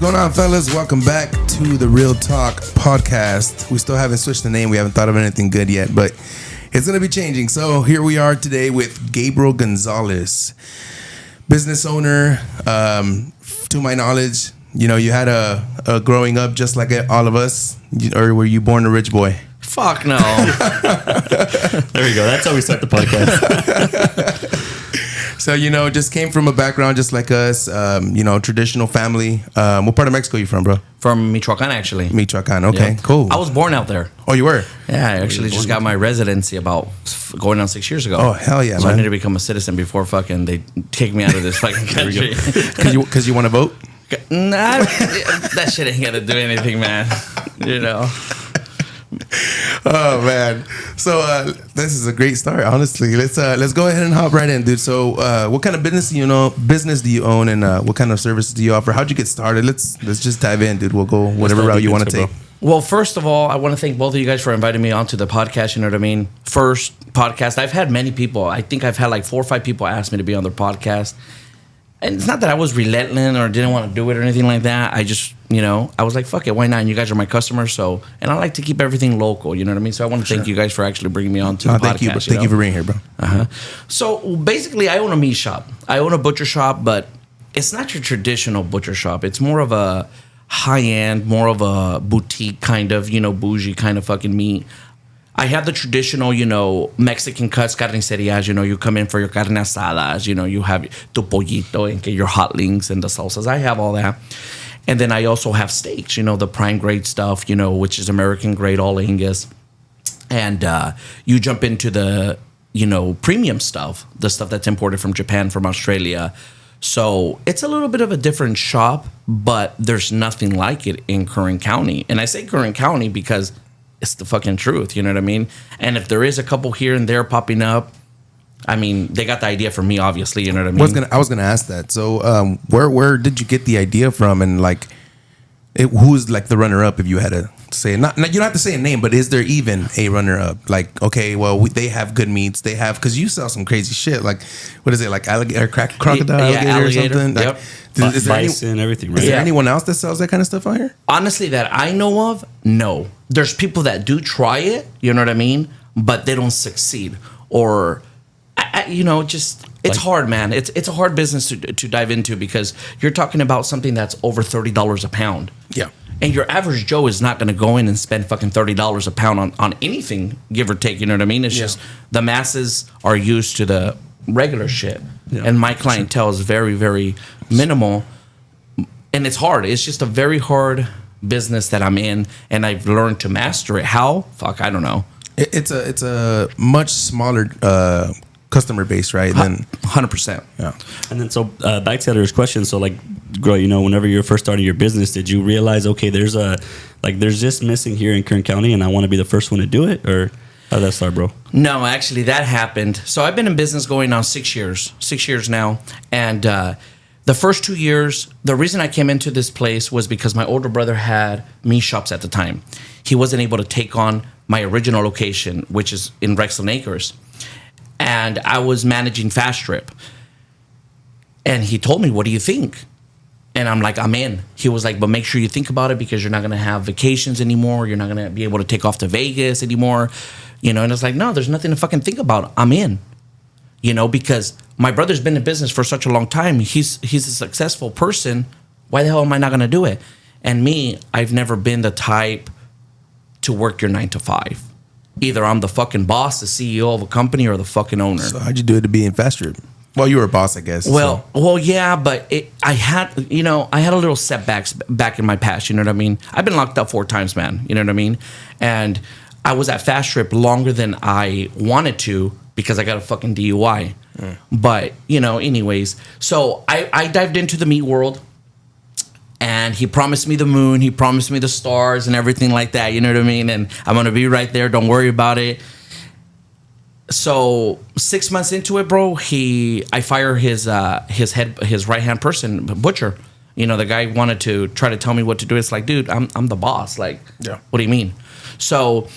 going on, fellas? Welcome back to the Real Talk podcast. We still haven't switched the name. We haven't thought of anything good yet, but it's going to be changing. So here we are today with Gabriel Gonzalez, business owner. To my knowledge, you know, you had a growing up just like all of us, or were you born a rich boy? Fuck no. There we go. That's how we start the podcast. So, you know, just came from a background just like us, you know, traditional family. What part of Mexico are you from, bro? From Michoacan, actually. Michoacan, okay, Yeah. cool. I was born out there. Oh, you were? Yeah, I actually just got my residency about going on 6 years ago. Oh, hell yeah, so man. I need to become a citizen before fucking they take me out of this fucking country. Because you want to vote? Nah, that shit ain't gonna do anything, man. You know. Oh man, so this is a great start. Honestly, let's go ahead and hop right in, dude. So, what kind of business do you own, and what kind of services do you offer? How'd you get started? Let's just dive in, dude. We'll go whatever route you want to take. Well, first of all, I want to thank both of you guys for inviting me onto the podcast. You know what I mean? First podcast. I've had many people. I think I've had like 4 or 5 people ask me to be on their podcast. And it's not that I was relentless or didn't want to do it or anything like that. I just, you know, I was like, fuck it, why not? And you guys are my customers, so, and I like to keep everything local, you know what I mean? So I want to thank you guys for actually bringing me on to the podcast. Thank you for being here, bro. So basically, I own a meat shop. I own a butcher shop, but it's not your traditional butcher shop. It's more of a high-end, more of a boutique kind of, you know, bougie kind of fucking meat. I have the traditional, you know, Mexican cuts, carnicerias, you know, you come in for your carne asadas, you know, you have tu pollito and get your hot links and the salsas. I have all that. And then I also have steaks, you know, the prime grade stuff, you know, which is American grade, all Angus. And you jump into the, you know, premium stuff, the stuff that's imported from Japan, from Australia. So it's a little bit of a different shop, but there's nothing like it in Kern County. And I say Kern County because it's the fucking truth, you know what I mean? And if there is a couple here and there popping up, I mean, they got the idea from me, obviously, you know what I mean? I was gonna ask that. So, where did you get the idea from, and like, who's like the runner up? If you had to say, not you don't have to say a name, but is there even a runner up? Like, okay, well, they have good meats. They have, because you sell some crazy shit. Like, what is it? Like alligator, crocodile, alligator, or something? Yep. Like, is there bison, everything, right? Is there anyone else that sells that kind of stuff out here? Honestly, that I know of, no. There's people that do try it, you know what I mean? But they don't succeed. Or, you know, just, it's hard, man. It's a hard business to dive into because you're talking about something that's over $30 a pound. Yeah. And your average Joe is not going to go in and spend fucking $30 a pound on anything, give or take, you know what I mean? It's just the masses are used to the regular shit. Yeah. And my clientele is very, very minimal. And it's hard. It's just a very hard business that I'm in, and I've learned to master it. How? Fuck, I don't know. It's a much smaller customer base, right? Than 100%. Yeah. And then so back to Edgar's question. So like, girl, you know, whenever you're first starting your business, did you realize, okay, there's this missing here in Kern County, and I want to be the first one to do it, or how did that start, bro? No, actually, that happened. So I've been in business going on 6 years now, and the first 2 years, the reason I came into this place was because my older brother had meat shops at the time. He wasn't able to take on my original location, which is in Rexland Acres. And I was managing Fast Strip. And he told me, what do you think? And I'm like, I'm in. He was like, but make sure you think about it because you're not going to have vacations anymore. You're not going to be able to take off to Vegas anymore. You know, and it's like, no, there's nothing to fucking think about. I'm in. You know, because my brother's been in business for such a long time. He's a successful person. Why the hell am I not going to do it? And me, I've never been the type to work your 9 to 5. Either I'm the fucking boss, the CEO of a company, or the fucking owner. So how'd you do it to be in Fast Strip? Well, you were a boss, I guess. Well, yeah, but I had a little setbacks back in my past. You know what I mean? I've been locked up 4 times, man. You know what I mean? And I was at Fast Strip longer than I wanted to because I got a fucking DUI. But, you know, anyways. So I dived into the meat world. And he promised me the moon. He promised me the stars and everything like that. You know what I mean? And I'm going to be right there. Don't worry about it. So 6 months into it, bro, I fire his right-hand person, butcher. You know, the guy wanted to try to tell me what to do. It's like, dude, I'm the boss. Like, What do you mean? So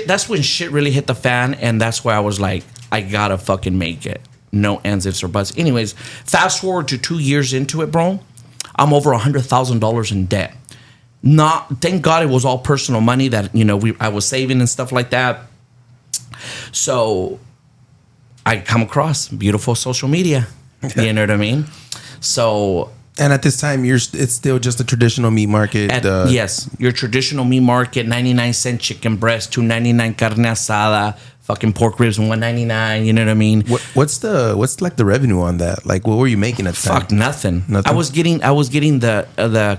that's when shit really hit the fan. And that's why I was like, I got to fucking make it. No ands, ifs, or buts. Anyways, fast forward to 2 years into it, bro. I'm over $100,000 in debt. Thank God it was all personal money that I was saving and stuff like that. So I come across beautiful social media. You know what I mean? So. And at this time, it's still just a traditional meat market. Yes, your traditional meat market, 99-cent chicken breast, $2.99 carne asada, fucking pork ribs, $1.99. You know what I mean? What's like the revenue on that? Like, what were you making at the time? Fuck, nothing. I was getting the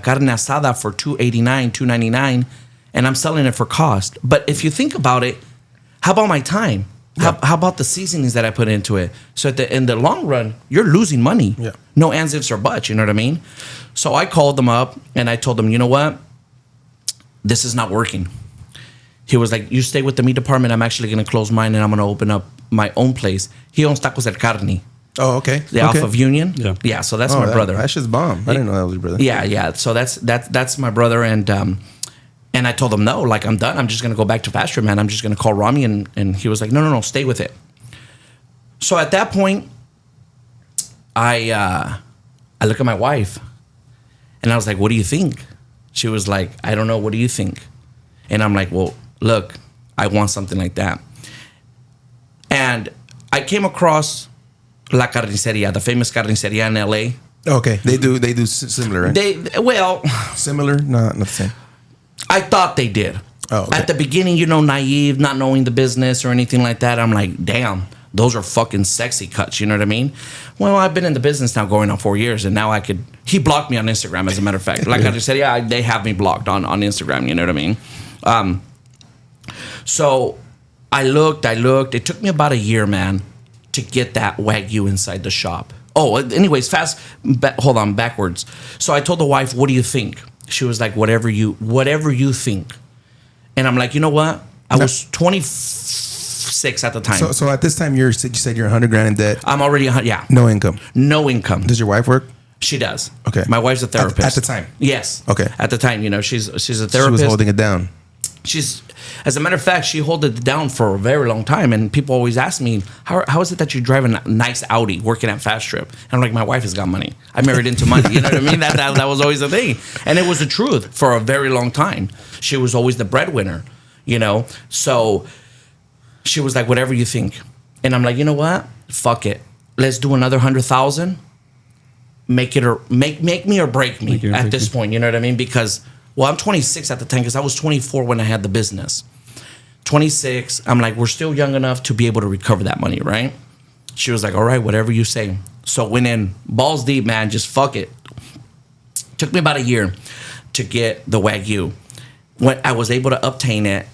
carne asada for $2.89, $2.99, and I'm selling it for cost. But if you think about it, how about my time? Yeah. How about the seasonings that I put into it? So in the long run, you're losing money. Yeah. No ands, ifs, or buts. You know what I mean? So I called them up and I told them, you know what? This is not working. He was like, you stay with the meat department. I'm actually going to close mine and I'm going to open up my own place. He owns Tacos El Carne. Oh, okay. Off of Union. Yeah. Yeah. So that's my brother. That's just bomb. I didn't know that was your brother. Yeah. Yeah. So that's my brother. And I told him, no, like, I'm done. I'm just going to go back to pasture, man. I'm just going to call Rami. And he was like, no, stay with it. So at that point, I look at my wife and I was like, what do you think? She was like, I don't know. What do you think? And I'm like, well, look, I want something like that. And I came across La Carniceria, the famous carniceria in LA. Okay. They do similar, right? Similar? No, not the same. I thought they did. Oh, okay. At the beginning, naive, not knowing the business or anything like that. I'm like, damn, those are fucking sexy cuts. You know what I mean? Well, I've been in the business now going on 4 years, and now he blocked me on Instagram, as a matter of fact. Like I just said, yeah, they have me blocked on Instagram. You know what I mean? So I looked. It took me about a year, man, to get that Wagyu inside the shop. Oh, anyways, hold on, backwards. So I told the wife, what do you think? She was like, whatever you think. And I'm like, you know what? I was 26 at the time. So at this time, you said you're $100,000 in debt. I'm already, yeah. No income. No income. Does your wife work? She does. Okay. My wife's a therapist. At the time? Yes. Okay. At the time, she's a therapist. She was holding it down. As a matter of fact, she held it down for a very long time. And people always ask me, how is it that you drive a nice Audi working at Fast Trip? And I'm like, my wife has got money. I married into money. You know what I mean? That was always the thing. And it was the truth for a very long time. She was always the breadwinner, So she was like, whatever you think. And I'm like, you know what? Fuck it. Let's do another 100,000. Make me or break me at this point. You know what I mean? Because... well, I'm 26 at the time because I was 24 when I had the business. 26, I'm like, we're still young enough to be able to recover that money, right? She was like, all right, whatever you say. So went in balls deep, man, just fuck it. Took me about a year to get the Wagyu. When I was able to obtain it,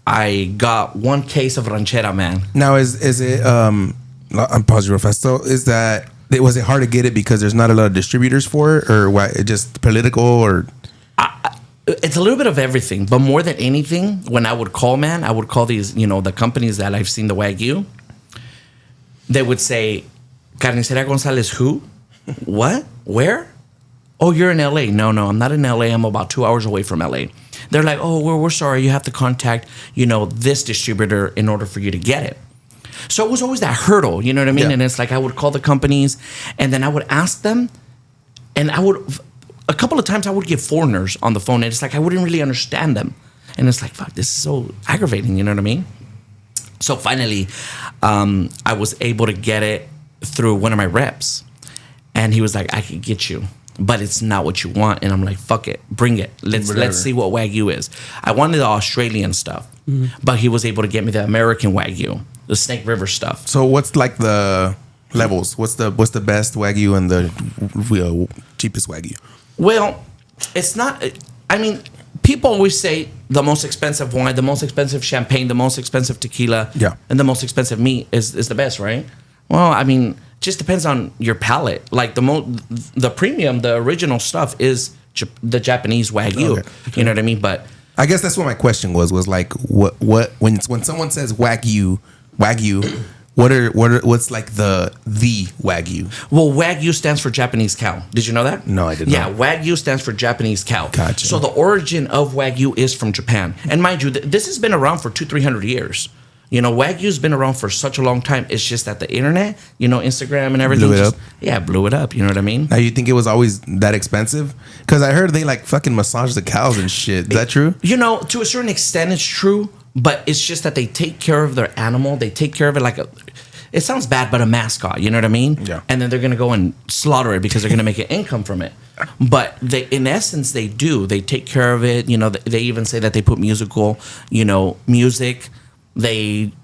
I got 1 case of ranchera, man. Now, is it, I'm pausing real fast. So was it hard to get it because there's not a lot of distributors for it, or why? Just political, or? It's a little bit of everything, but more than anything, when I would call these, the companies that I've seen the Wagyu. They would say, Carniceria Gonzalez, who? What? Where? Oh, you're in LA. No, I'm not in LA. I'm about 2 hours away from LA. They're like, oh, we're sorry. You have to contact, this distributor in order for you to get it. So it was always that hurdle, you know what I mean? Yeah. And it's like I would call the companies and then I would ask them, and a couple of times I would get foreigners on the phone and it's like I wouldn't really understand them. And it's like, fuck, this is so aggravating, you know what I mean? So finally, I was able to get it through one of my reps. And he was like, I can get you, but it's not what you want. And I'm like, fuck it, bring it. Let's see what Wagyu is. I wanted the Australian stuff, but he was able to get me the American Wagyu. The Snake River stuff. So what's like the levels? What's the best Wagyu and the cheapest Wagyu? Well, it's not. I mean, people always say the most expensive wine, the most expensive champagne, the most expensive tequila, and the most expensive meat is the best, right? Well, I mean, it just depends on your palate. Like the premium, the original stuff is the Japanese Wagyu. Okay. You know what I mean? But I guess that's what my question was like what when someone says Wagyu, what's like the Wagyu? Well, Wagyu stands for Japanese cow. Did you know that? No, I didn't. Yeah, Wagyu stands for Japanese cow. Gotcha. So the origin of Wagyu is from Japan. And mind you, this has been around for 200-300 years. You know, Wagyu's been around for such a long time. It's just that the internet, you know, Instagram and everything. Blew it up. You know what I mean? Now, you think it was always that expensive? Because I heard they like fucking massage the cows and shit. Is that true? You know, to a certain extent, it's true. But it's just that they take care of their animal. They take care of it like it sounds bad, but a mascot. You know what I mean? Yeah. And then they're going to go and slaughter it because they're going to make an income from it. But they, in essence, they do. They take care of it. You know, they even say that they put music.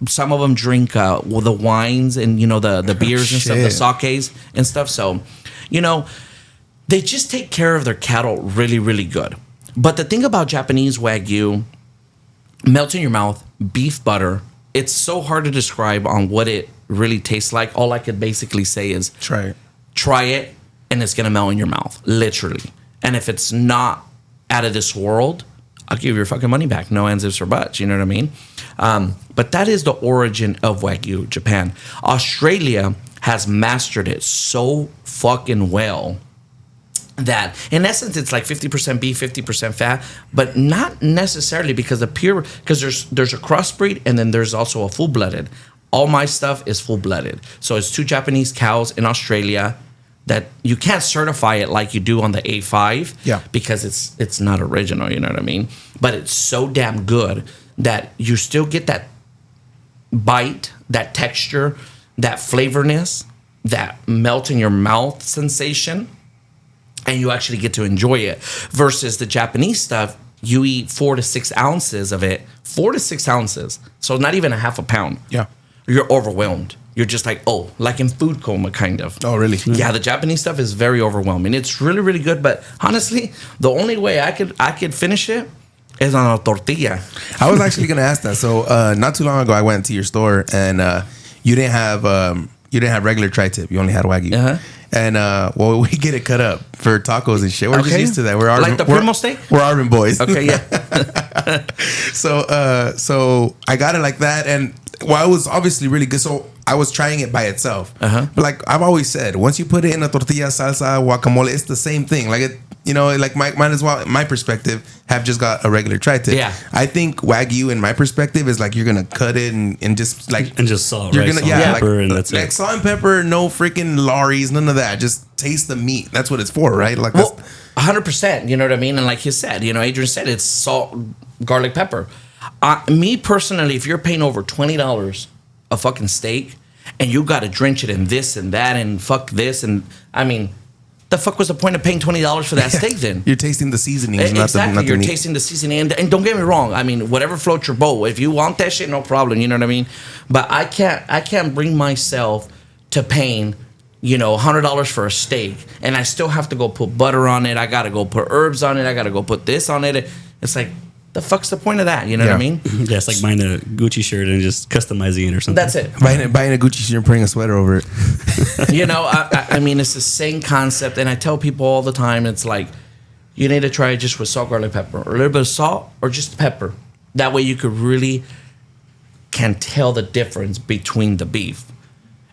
Some of them drink the wines and, you know, the beers and stuff, the sakes and stuff. So, you know, they just take care of their cattle really, really good. But the thing about Japanese Wagyu, melt in your mouth, beef butter, it's so hard to describe on what it really tastes like. All I could basically say is try it, and it's going to melt in your mouth, literally. And if it's not out of this world, I'll give you your fucking money back. No ands, ifs, or buts. You know what I mean? But that is the origin of Wagyu, Japan. Australia has mastered it so fucking well that, in essence, it's like 50% beef, 50% fat, but not necessarily because because there's a crossbreed and then there's also a full-blooded. All my stuff is full-blooded. So it's 2 Japanese cows in Australia that you can't certify it like you do on the A5 because it's not original, you know what I mean? But it's so damn good that you still get that bite, that texture, that flavorness, that melt in your mouth sensation, and you actually get to enjoy it. Versus the Japanese stuff, you eat 4 to 6 ounces of it, 4 to 6 ounces, so not even a half a pound. Yeah. You're overwhelmed. You're just like, oh, like in food coma, kind of. Oh, really? Yeah, the Japanese stuff is very overwhelming. It's really, really good. But honestly, the only way I could finish it is on a tortilla. I was actually going to ask that. So not too long ago, I went to your store and you didn't have regular tri-tip. You only had Wagyu. Uh-huh. And we get it cut up for tacos and shit. We're just used to that. We're like the primo steak. We're Arvin boys. Okay, yeah. So I got it like that, and it was obviously really good. So I was trying it by itself. Uh-huh. But like I've always said, once you put it in a tortilla, salsa, guacamole, it's the same thing. Like it. You know, like might as well, my perspective, have just got a regular tri-tip. Yeah. I think Wagyu, in my perspective, is like you're gonna cut it and just like and just salt, you're right? gonna Salt and pepper, like, and that's like it. Salt and pepper, no freaking lorries, none of that. Just taste the meat. That's what it's for, right? Like, well, 100%. You know what I mean? And like you said, you know, Adrian said it's salt, garlic, pepper. Me personally, if you're paying over $20 a fucking steak, and you got to drench it in this and that and fuck this, and I mean, the fuck was the point of paying $20 for that steak then? You're tasting the seasonings, exactly. not the You're meat. tasting the seasoning, and don't get me wrong. I mean, whatever floats your boat. If you want that shit, no problem. You know what I mean? But I can't bring myself to paying, you know, $100 for a steak, and I still have to go put butter on it. I gotta go put herbs on it. I gotta go put this on it. It's like, the fuck's the point of that? You know what I mean? Yeah, it's like buying a Gucci shirt and just customizing it or something. That's it. Buying a Gucci shirt and putting a sweater over it. You know, I mean, it's the same concept. And I tell people all the time, it's like, you need to try it just with salt, garlic, pepper. Or a little bit of salt or just pepper. That way you could really can tell the difference between the beef.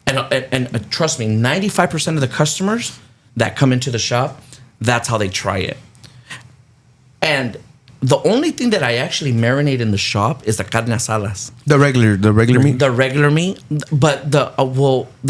And trust me, 95% of the customers that come into the shop, that's how they try it. And the only thing that I actually marinate in the shop is the carne asadas. The regular meat? The regular meat. But the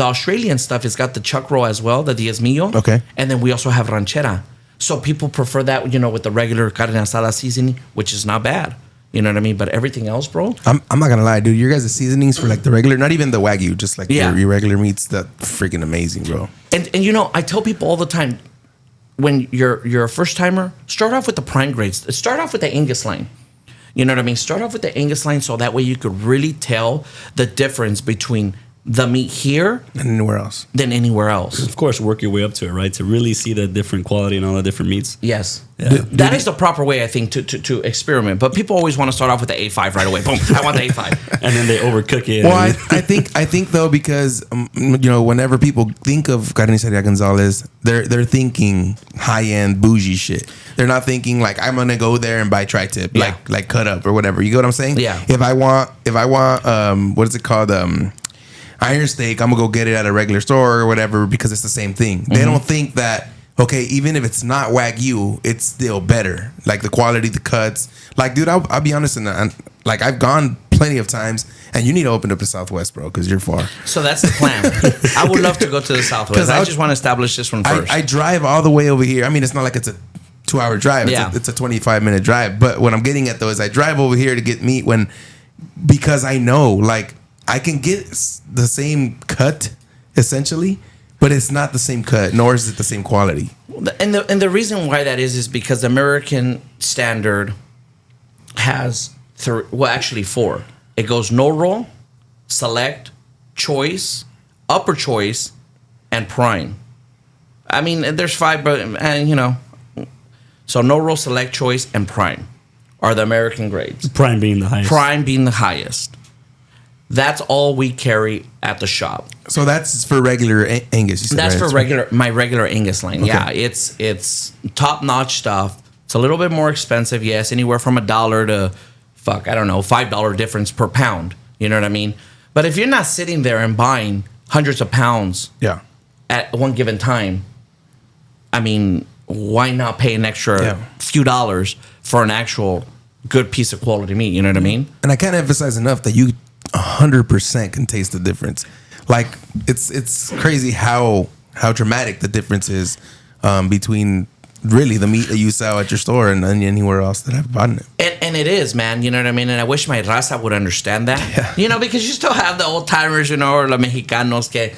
Australian stuff has got the chuck roll as well, the diezmillo. Okay. And then we also have ranchera. So people prefer that, you know, with the regular carne asada seasoning, which is not bad. You know what I mean? But everything else, bro. I'm not going to lie, dude. Your guys' seasonings for like the regular, not even the Wagyu, just like your regular meats, that freaking amazing, bro. And you know, I tell people all the time, when you're a first timer, start off with the prime grades. Start off with the Angus line. You know what I mean? Start off with the Angus line so that way you could really tell the difference between the meat here and anywhere else. Than anywhere else. Of course, work your way up to it, right? To really see the different quality and all the different meats. Yes. Yeah. That is the proper way, I think, to experiment. But people always want to start off with the A5 right away. Boom, I want the A5. And then they overcook it. Well, I think though, because you know, whenever people think of Carniceria Gonzalez, they're thinking high end bougie shit. They're not thinking like, I'm gonna go there and buy tri-tip, like cut up or whatever. You get what I'm saying? Yeah. If I want what is it called? Iron steak, I'm gonna go get it at a regular store or whatever because it's the same thing. They don't think that, okay, even if it's not Wagyu, it's still better. Like the quality, the cuts. Like, dude, I'll be honest, and like I've gone plenty of times And you need to open up the Southwest, bro, because you're far. So that's the plan. I would love to go to the Southwest. I just want to establish this one first. I drive all the way over here. I mean, it's not like it's a 2-hour drive. It's a 25-minute drive. But what I'm getting at, though, is I drive over here to get meat because I know, like, I can get the same cut, essentially, but it's not the same cut, nor is it the same quality. And the reason why that is because the American standard has actually 4. It goes no roll, select, choice, upper choice, and prime. I mean, there's 5, but so no roll, select, choice, and prime are the American grades. Prime being the highest. Prime being the highest. That's all we carry at the shop. So that's for regular Angus. You said, that's right? for my regular Angus line. Okay. Yeah, it's top notch stuff. It's a little bit more expensive, yes, anywhere from $1 to $5 difference per pound. You know what I mean? But if you're not sitting there and buying hundreds of pounds, at one given time, I mean, why not pay an extra few dollars for an actual good piece of quality meat? You know what I mean? And I can't emphasize enough that you 100% can taste the difference. Like it's crazy how dramatic the difference is between really the meat that you sell at your store and anywhere else that I've bought it. And it is, man. You know what I mean? And I wish my raza would understand that. Yeah. Because you still have the old timers, or los mexicanos que,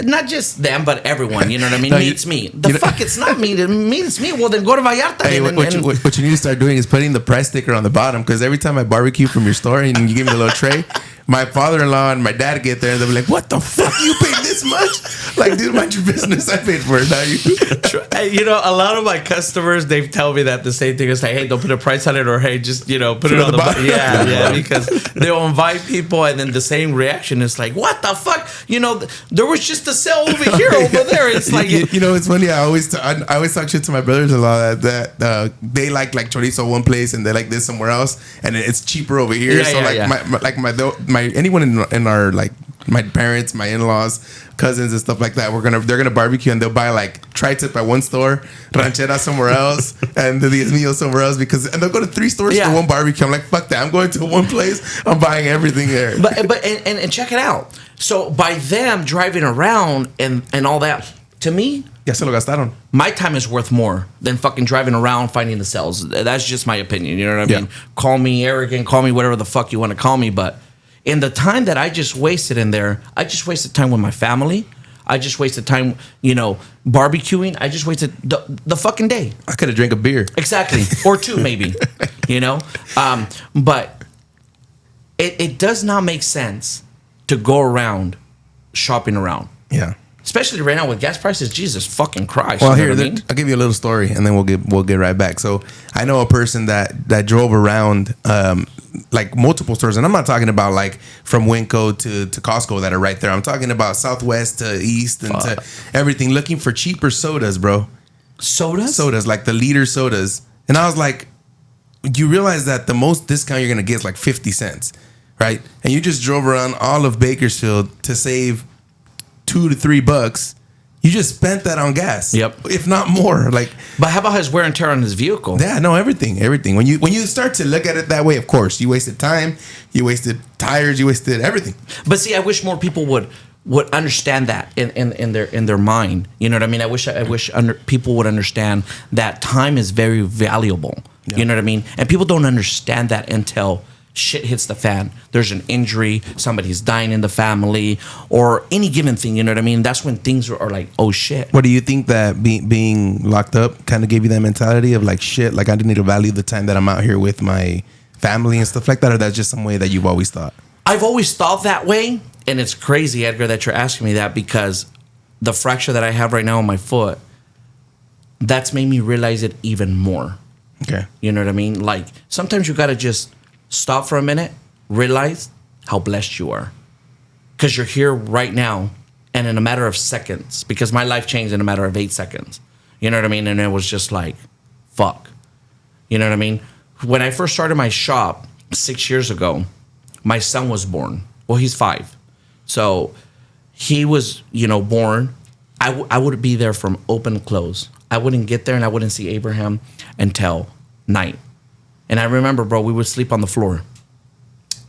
not just them, but everyone, you know what I mean? Meat's meat. It's not meat. Meat's meat. Well, then go to Vallarta. Hey, what you need to start doing is putting the price sticker on the bottom, because every time I barbecue from your store and you give me the little tray, my father-in-law and my dad get there and they'll be like, "What the fuck? You paid this much?" Like, dude, mind your business. I paid for it, not you. A lot of my customers, they tell me that the same thing is like, "Hey, don't put a price on it," or "Hey, just put it on the bottom." Yeah, because they'll invite people and then the same reaction is like, "What the fuck?" There was just a sale over here, over there. It's like, it's funny. I always talk shit to my brothers-in-law that they like chorizo one place and they like this somewhere else, and it's cheaper over here. My anyone in our, like, my parents, my in-laws, cousins and stuff like that, they're gonna barbecue and they'll buy like tri-tip at one store, ranchera somewhere else, and the Diez Míos somewhere else, and they'll go to 3 stores for one barbecue. I'm like, fuck that, I'm going to one place, I'm buying everything there. But check it out. So by them driving around and all that, to me, ya se lo gastaron. My time is worth more than fucking driving around finding the sales. That's just my opinion. You know what I mean? Call me arrogant, call me whatever the fuck you want to call me, but in the time that I just wasted in there, I just wasted time with my family. I just wasted time, barbecuing. I just wasted the fucking day. I could have drank a beer. Exactly. Or 2 maybe, But it does not make sense to go around shopping around. Yeah. Especially right now with gas prices, Jesus fucking Christ. Well, here, I'll give you a little story, and then we'll get right back. So I know a person that drove around like multiple stores, and I'm not talking about like from Winco to Costco that are right there. I'm talking about Southwest to East and to everything, looking for cheaper sodas, bro. Sodas, like the liter sodas. And I was like, you realize that the most discount you're gonna get is like 50 cents, right? And you just drove around all of Bakersfield to save $2 to $3. You just spent that on gas. Yep. If not more. Like, but how about his wear and tear on his vehicle? Yeah, no, everything. When you start to look at it that way, of course, you wasted time, you wasted tires, you wasted everything. But see, I wish more people would understand that in their mind. You know what I mean? I wish people would understand that time is very valuable. Yeah. You know what I mean? And people don't understand that until shit hits the fan. There's an injury, somebody's dying in the family, or any given thing. You know what I mean? That's when things are like, oh shit. What do you think that being locked up kind of gave you that mentality of like, shit, like I need to value the time that I'm out here with my family and stuff like that, or that's just some way that you've always thought? I've always thought that way, and it's crazy, Edgar, that you're asking me that, because the fracture that I have right now on my foot, that's made me realize it even more. Okay. You know what I mean? Like, sometimes you gotta just stop for a minute, realize how blessed you are. Because you're here right now, and in a matter of seconds, because my life changed in a matter of 8 seconds. You know what I mean? And it was just like, fuck. You know what I mean? When I first started my shop 6 years ago, my son was born. Well, he's 5. So he was, born. I would be there from open to close. I wouldn't get there and I wouldn't see Abraham until night. And I remember, bro, we would sleep on the floor.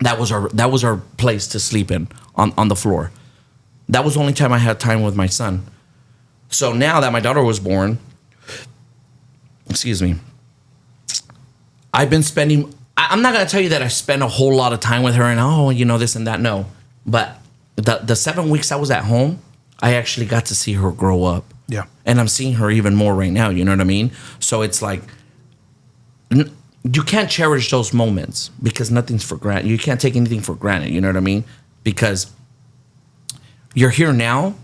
That was our place to sleep in on the floor. That was the only time I had time with my son. So now that my daughter was born, excuse me, I've been spending. I'm not gonna tell you that I spent a whole lot of time with her and this and that. No, but the 7 weeks I was at home, I actually got to see her grow up. Yeah, and I'm seeing her even more right now. You know what I mean? So it's like you can't cherish those moments because nothing's for granted. You can't take anything for granted. You know what I mean? Because you're here now.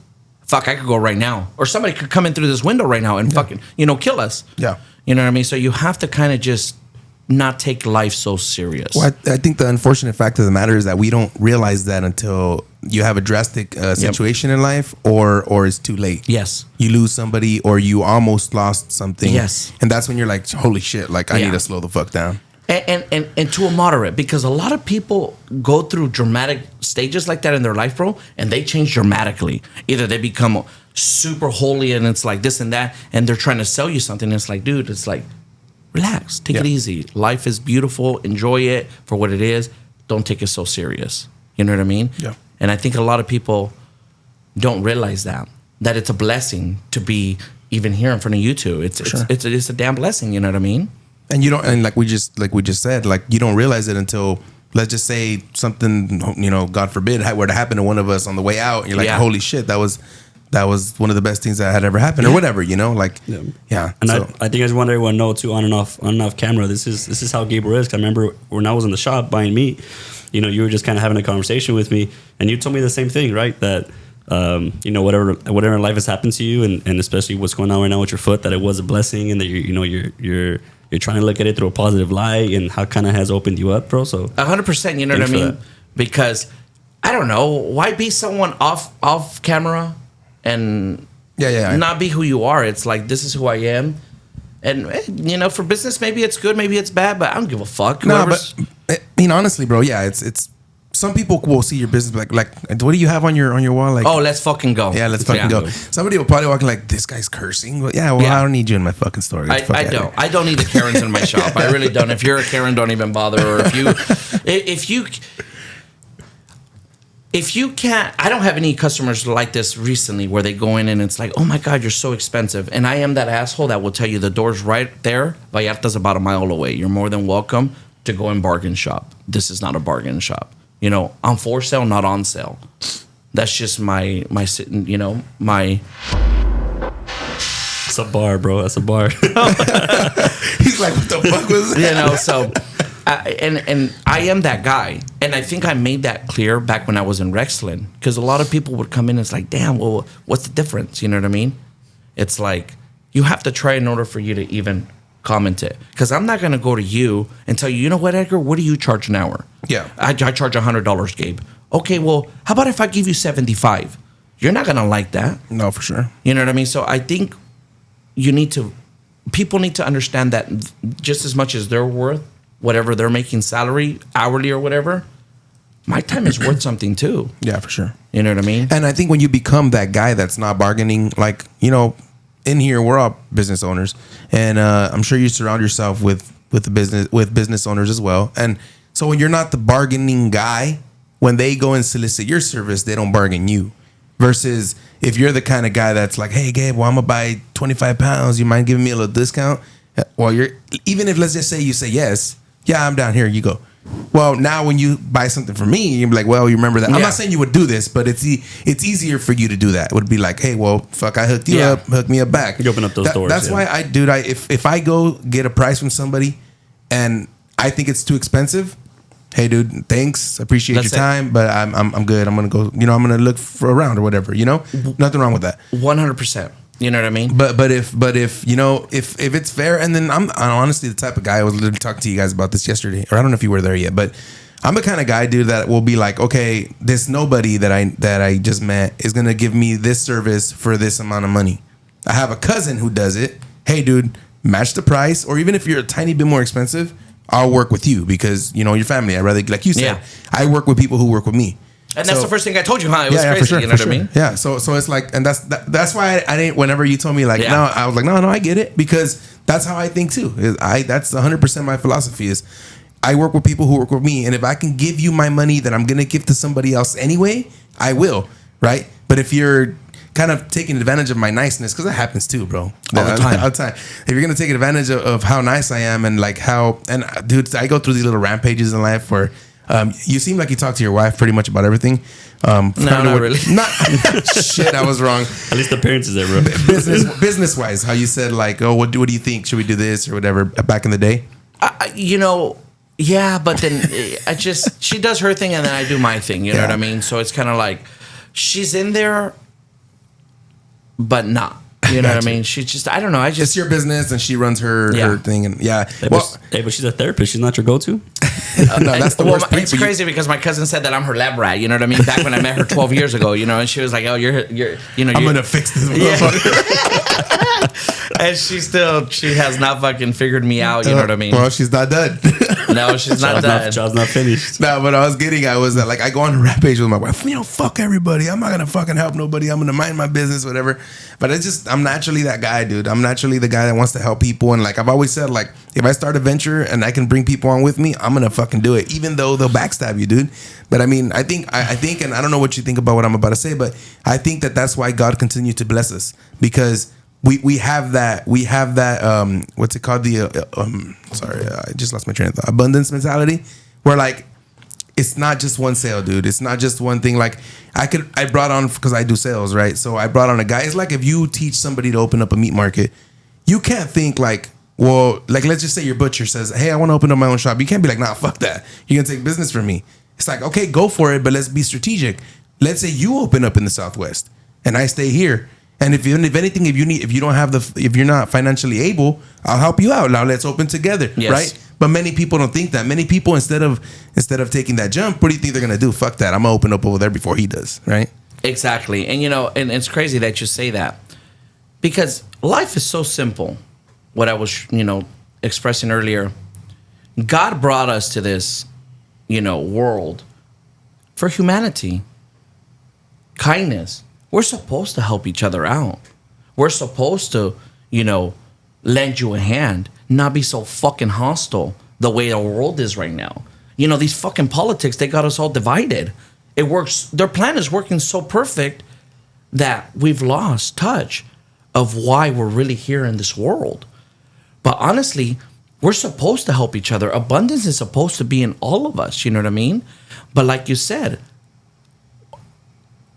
Fuck, I could go right now, or somebody could come in through this window right now and fucking kill us. Yeah, you know what I mean? So you have to kind of just not take life so serious. Well, I think the unfortunate fact of the matter is that we don't realize that until you have a drastic situation in life, or it's too late. Yes, you lose somebody, or you almost lost something. Yes, and that's when you're like, holy shit! Like I need to slow the fuck down. And to a moderate, because a lot of people go through dramatic stages like that in their life, bro, and they change dramatically. Either they become super holy and it's like this and that, and they're trying to sell you something. And it's like, dude, it's like, relax, take it easy. Life is beautiful. Enjoy it for what it is. Don't take it so serious. You know what I mean? Yeah. And I think a lot of people don't realize that it's a blessing to be even here in front of you two. It's a damn blessing. You know what I mean? And you don't, and like we just said, like you don't realize it until, let's just say something, God forbid, were to happen to one of us on the way out. And you're like, holy shit, that was one of the best things that had ever happened, or whatever, like, yeah. And so. I think I just want everyone to know too, on and off camera, this is how Gabriel is. 'Cause I remember when I was in the shop buying meat, you were just kind of having a conversation with me, and you told me the same thing, right? That whatever in life has happened to you, and especially what's going on right now with your foot, that it was a blessing, and that you're trying to look at it through a positive light, and how kind of has opened you up, bro. So 100%, you know what I mean? Because I don't know, why be someone off camera and not be who you are? It's like, this is who I am, and for business, maybe it's good, maybe it's bad, but I don't give a fuck. No, but I mean, honestly, bro, it's. Some people will see your business like, what do you have on your wall? Like, oh, let's fucking go. Yeah, let's fucking go. Somebody will probably walk in like, this guy's cursing. But I don't need you in my fucking story. I don't need the Karens in my shop. I really don't. If you're a Karen, don't even bother. Or if you can't, I don't have any customers like this recently where they go in and it's like, oh my God, you're so expensive. And I am that asshole that will tell you the door's right there. Vallarta's about a mile away. You're more than welcome to go and bargain shop. This is not a bargain shop. I'm for sale, not on sale. That's just my sitting, my. It's a bar, bro. That's a bar. He's like, what the fuck was that? So, and I am that guy. And I think I made that clear back when I was in Rexland. Because a lot of people would come in and it's like, damn, well, what's the difference? You know what I mean? It's like, you have to try in order for you to even comment it, because I'm not going to go to you and tell you, you know what, Edgar, what do you charge an hour? Yeah, I charge $100, Gabe. Okay, well, how about if I give you $75? You're not going to like that. No, for sure. You know what I mean? So I think people need to understand that just as much as they're worth whatever they're making salary, hourly or whatever, my time is worth something too. Yeah, for sure. You know what I mean? And I think when you become that guy that's not bargaining, like, in here, we're all business owners, and I'm sure you surround yourself with business owners as well. And so when you're not the bargaining guy, when they go and solicit your service, they don't bargain you. Versus if you're the kind of guy that's like, hey, Gabe, well, I'm gonna buy 25 pounds. You mind giving me a little discount? Well, even if, let's just say you say yes, yeah, I'm down here. You go. Well, now when you buy something from me, you're like, well, you remember that. I'm not saying you would do this, but it's easier for you to do that. It would be like, hey, well, fuck, I hooked you up, hook me up back. You open up those doors. That's why if I go get a price from somebody and I think it's too expensive, hey, dude, thanks, appreciate your time, but I'm good. I'm gonna go. I'm gonna look for a round or whatever. Nothing wrong with that. 100%. You know what I mean? But if if it's fair, and then I'm honestly the type of guy, I was literally talking to you guys about this yesterday, or I don't know if you were there yet, but I'm the kind of guy, dude, that will be like, okay, this nobody that I just met is gonna give me this service for this amount of money. I have a cousin who does it. Hey, dude, match the price, or even if you're a tiny bit more expensive, I'll work with you because your family. I'd rather, like you said, I work with people who work with me. And that's the first thing I told you, huh? It was crazy, for sure, you know what I mean? Yeah, so it's like, and that's why I didn't, whenever you told me like, no, I was like, no, I get it, because that's how I think too. That's 100% my philosophy is, I work with people who work with me, and if I can give you my money that I'm gonna give to somebody else anyway, I will, right? But if you're kind of taking advantage of my niceness, because that happens too, bro. All the time. All the time. If you're gonna take advantage of how nice I am and like how, and dude, I go through these little rampages in life where you seem like you talk to your wife pretty much about everything. No, not really. Not shit. I was wrong. At least the appearance is there, bro. Business wise, how you said like, oh, what do you think? Should we do this or whatever? Back in the day, yeah, but then she does her thing and then I do my thing. You know what I mean? So it's kind of like she's in there, but not. You know what I mean? She just, I don't know. It's your business and she runs her thing. And but she's a therapist. She's not your go-to. No, that's the worst. It's crazy because my cousin said that I'm her lab rat. You know what I mean? Back when I met her 12 years ago, and she was like, "Oh, you're I'm gonna fix this motherfucker." And she has not fucking figured me out. You know what I mean? Well, she's not done. No, she's not done. Job's not finished. No, but I was like, I go on a rampage with my wife. Fuck everybody. I'm not gonna fucking help nobody. I'm gonna mind my business, whatever. But I'm naturally that guy, dude. I'm naturally the guy that wants to help people. And like I've always said, like if I start a venture and I can bring people on with me, I'm gonna fucking do it, even though they'll backstab you, dude. But I mean, I think, and I don't know what you think about what I'm about to say, but I think that's why God continues to bless us, because we have that what's it called, I just lost my train of thought, abundance mentality, where like it's not just one sale, dude. It's not just one thing. Like I brought on, because I do sales, right? So I brought on a guy. It's like if you teach somebody to open up a meat market, you can't think like, well, like let's just say your butcher says, hey, I want to open up my own shop. You can't be like, nah, fuck that. You're gonna take business from me. It's like, okay, go for it, but let's be strategic. Let's say you open up in the Southwest and I stay here. And if anything, if you're not financially able, I'll help you out. Now let's open together, yes. Right? But many people don't think that. Many people, instead of taking that jump, what do you think they're gonna do? Fuck that. I'm gonna open up over there before he does, right? Exactly. And and it's crazy that you say that, because life is so simple. What I was, expressing earlier, God brought us to this, world for humanity, kindness. We're supposed to help each other out. We're supposed to, lend you a hand, not be so fucking hostile the way our world is right now. These fucking politics, they got us all divided. It works. Their plan is working so perfect that we've lost touch of why we're really here in this world. But honestly, we're supposed to help each other. Abundance is supposed to be in all of us. You know what I mean? But like you said,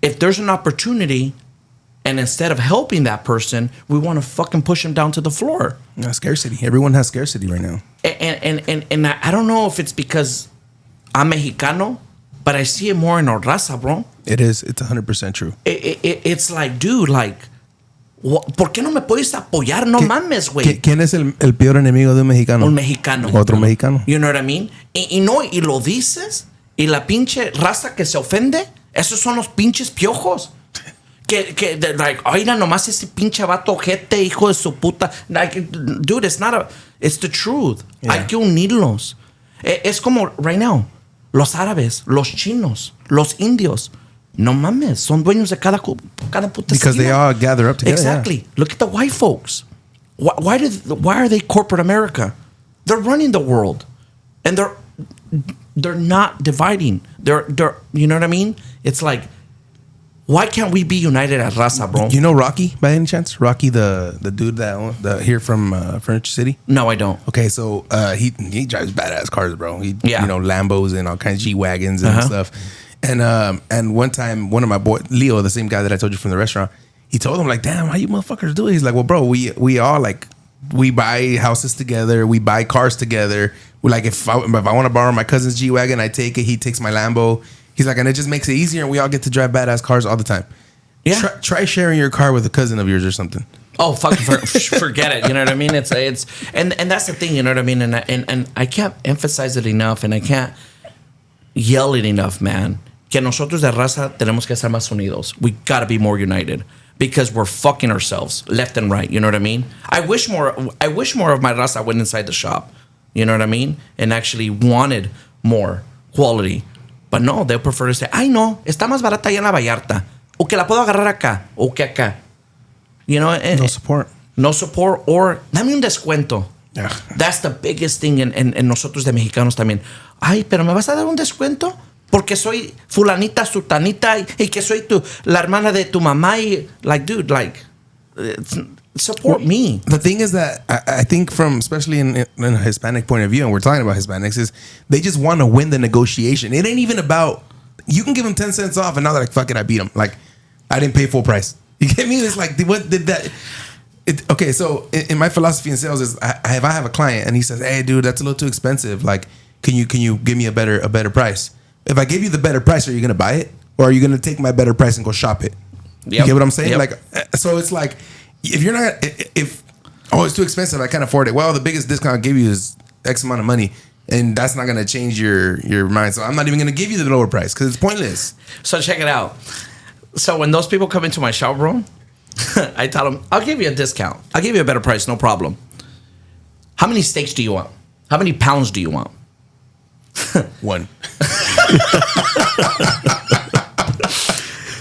if there's an opportunity, and instead of helping that person, we want to fucking push him down to the floor. Scarcity. Everyone has scarcity right now. And I don't know if it's because I'm Mexicano, but I see it more in our raza, bro. It is. It's 100% true. It's like, dude, like, ¿por qué no me puedes apoyar? No mames, güey. ¿Quién es el peor enemigo de un mexicano? Un mexicano. Otro mexicano. You know what I mean? Y lo dices, y la pinche raza que se ofende, esos son los pinches piojos. Que like, oiga, nomás ese pinche vato ojete, hijo de su puta. Like, dude, it's the truth. Yeah. Hay que unirlos. Es como, right now, los árabes, los chinos, los indios. No mames, son dueños de cada puta because esquina. They all gather up together. Exactly. Yeah. Look at the white folks. Why are they corporate America? They're running the world, and they're not dividing. They're you know what I mean? It's like, why can't we be united as raza, bro? You know Rocky by any chance? Rocky, the dude that here from Furniture City? No, I don't. Okay, so he drives badass cars, bro. Lambos and all kinds of G-Wagons and stuff. And one time, one of my boys, Leo, the same guy that I told you from the restaurant, he told him like, "Damn, how you motherfuckers do it?" He's like, "Well, bro, we all like, we buy houses together, we buy cars together. We like if I want to borrow my cousin's G-Wagon, I take it. He takes my Lambo." He's like, and it just makes it easier, and we all get to drive badass cars all the time. Yeah, try sharing your car with a cousin of yours or something. Oh, fuck, forget it. You know what I mean? It's and that's the thing. You know what I mean? And I can't emphasize it enough, and I can't yell it enough, man. Que nosotros de raza tenemos que ser más unidos. We gotta be more united, because we're fucking ourselves left and right. You know what I mean? I wish more of my raza went inside the shop. You know what I mean? And actually wanted more quality. But no, they prefer to say, ay no, está más barata allá en la Vallarta. O que la puedo agarrar acá. O que acá. You know? No support. No support, or dame un descuento. Yeah. That's the biggest thing en nosotros de mexicanos también. Ay, pero me vas a dar un descuento porque soy fulanita, sutanita y que soy la hermana de tu mamá y like, dude, like, support me. The thing is that I think from, especially in a Hispanic point of view, and we're talking about Hispanics, is they just want to win the negotiation. It ain't even about, you can give them 10 cents off and now they're like, fuck it, I beat them. Like, I didn't pay full price. You get me? It's like, what did that... Okay, so in my philosophy in sales is, if I have a client and he says, "Hey, dude, that's a little too expensive. Like, can you give me a better price?" If I give you the better price, are you gonna buy it, or are you gonna take my better price and go shop it? Yep. You get what I'm saying? Yep. Like, so it's like, if you're not, if it's too expensive, I can't afford it. Well, the biggest discount I'll give you is X amount of money, and that's not gonna change your mind. So I'm not even gonna give you the lower price because it's pointless. So check it out. So when those people come into my shop, bro, I tell them, I'll give you a discount. I'll give you a better price, no problem. How many steaks do you want? How many pounds do you want? One.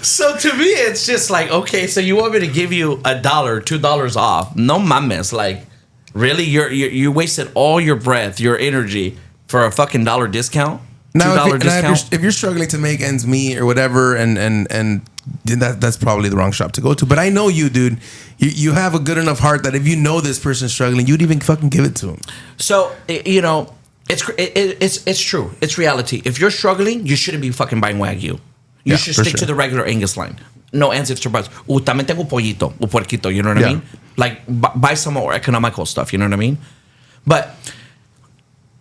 So to me, it's just like, okay, so you want me to give you $1, $2 off? No mames. Like, really? You wasted all your breath, your energy for a fucking $1 discount? Now, if you're struggling to make ends meet or whatever, and that's probably the wrong shop to go to. But I know you, dude. You have a good enough heart that if you know this person's struggling, you'd even fucking give it to him. So, you know, it's true. It's reality. If you're struggling, you shouldn't be fucking buying Wagyu. You should stick to the regular Angus line. No ands, ifs, or buts. También tengo pollito, o puerquito, you know what I mean? Like, buy some more economical stuff, you know what I mean? But,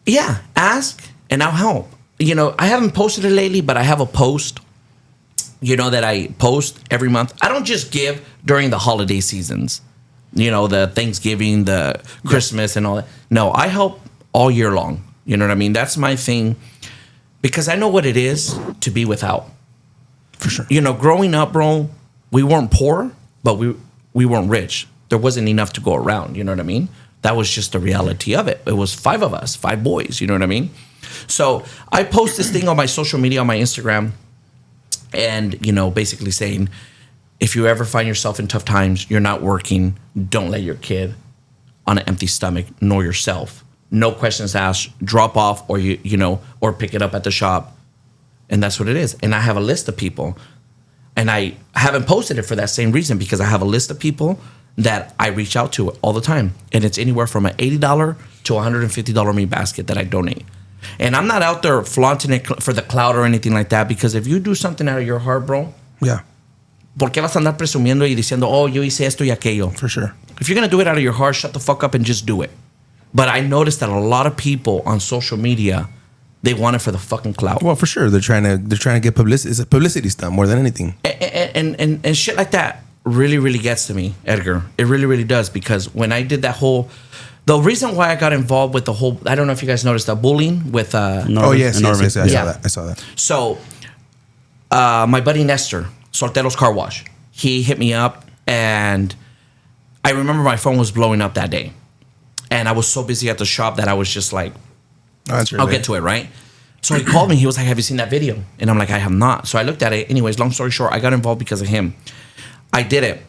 yeah, ask, and I'll help. You know, I haven't posted it lately, but I have a post, you know, that I post every month. I don't just give during the holiday seasons, you know, the Thanksgiving, the Christmas, and all that. No, I help all year long. You know what I mean? That's my thing, because I know what it is to be without. For sure. You know, growing up, bro, we weren't poor, but we weren't rich. There wasn't enough to go around. You know what I mean? That was just the reality of it. It was 5 of us, 5 boys. You know what I mean? So I post this thing on my social media, on my Instagram, and, you know, basically saying, if you ever find yourself in tough times, you're not working, don't let your kid on an empty stomach, nor yourself. No questions asked, drop off, or you know, or pick it up at the shop. And that's what it is. And I have a list of people, and I haven't posted it for that same reason, because I have a list of people that I reach out to all the time. And it's anywhere from an $80 to $150 meat basket that I donate. And I'm not out there flaunting it for the clout or anything like that, because if you do something out of your heart, bro, yeah, ¿por qué vas a andar presumiendo y diciendo, oh, yo hice esto y aquello? For sure. If you're going to do it out of your heart, shut the fuck up and just do it. But I noticed that a lot of people on social media, they want it for the fucking clout. Well, for sure. They're trying to get publicity. It's a publicity stunt more than anything. And shit like that really, really gets to me, Edgar. It really, really does, because when I did that whole... The reason why I got involved with the whole, I don't know if you guys noticed, the bullying with Norman. Oh, yes. I saw that. So, my buddy Nestor, Soltero's Car Wash, he hit me up, and I remember my phone was blowing up that day. And I was so busy at the shop that I was just like, I'll get to it, right? So he called me. He was like, have you seen that video? And I'm like, I have not. So I looked at it. Anyways, long story short, I got involved because of him. I did it.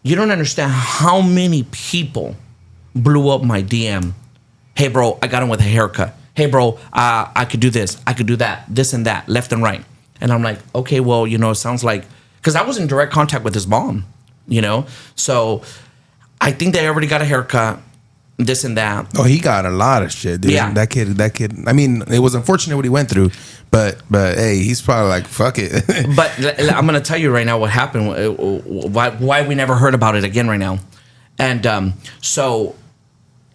You don't understand how many people blew up my DM. Hey, bro, I got him with a haircut. Hey, bro, I could do this. I could do that. This and that, left and right. And I'm like, okay, well, you know, it sounds like... Because I was in direct contact with his mom, you know? So I think they already got a haircut, this and that. Oh, he got a lot of shit, dude. Yeah. That kid. I mean, it was unfortunate what he went through, but hey, he's probably like, fuck it. But I'm going to tell you right now what happened, why we never heard about it again right now. And so...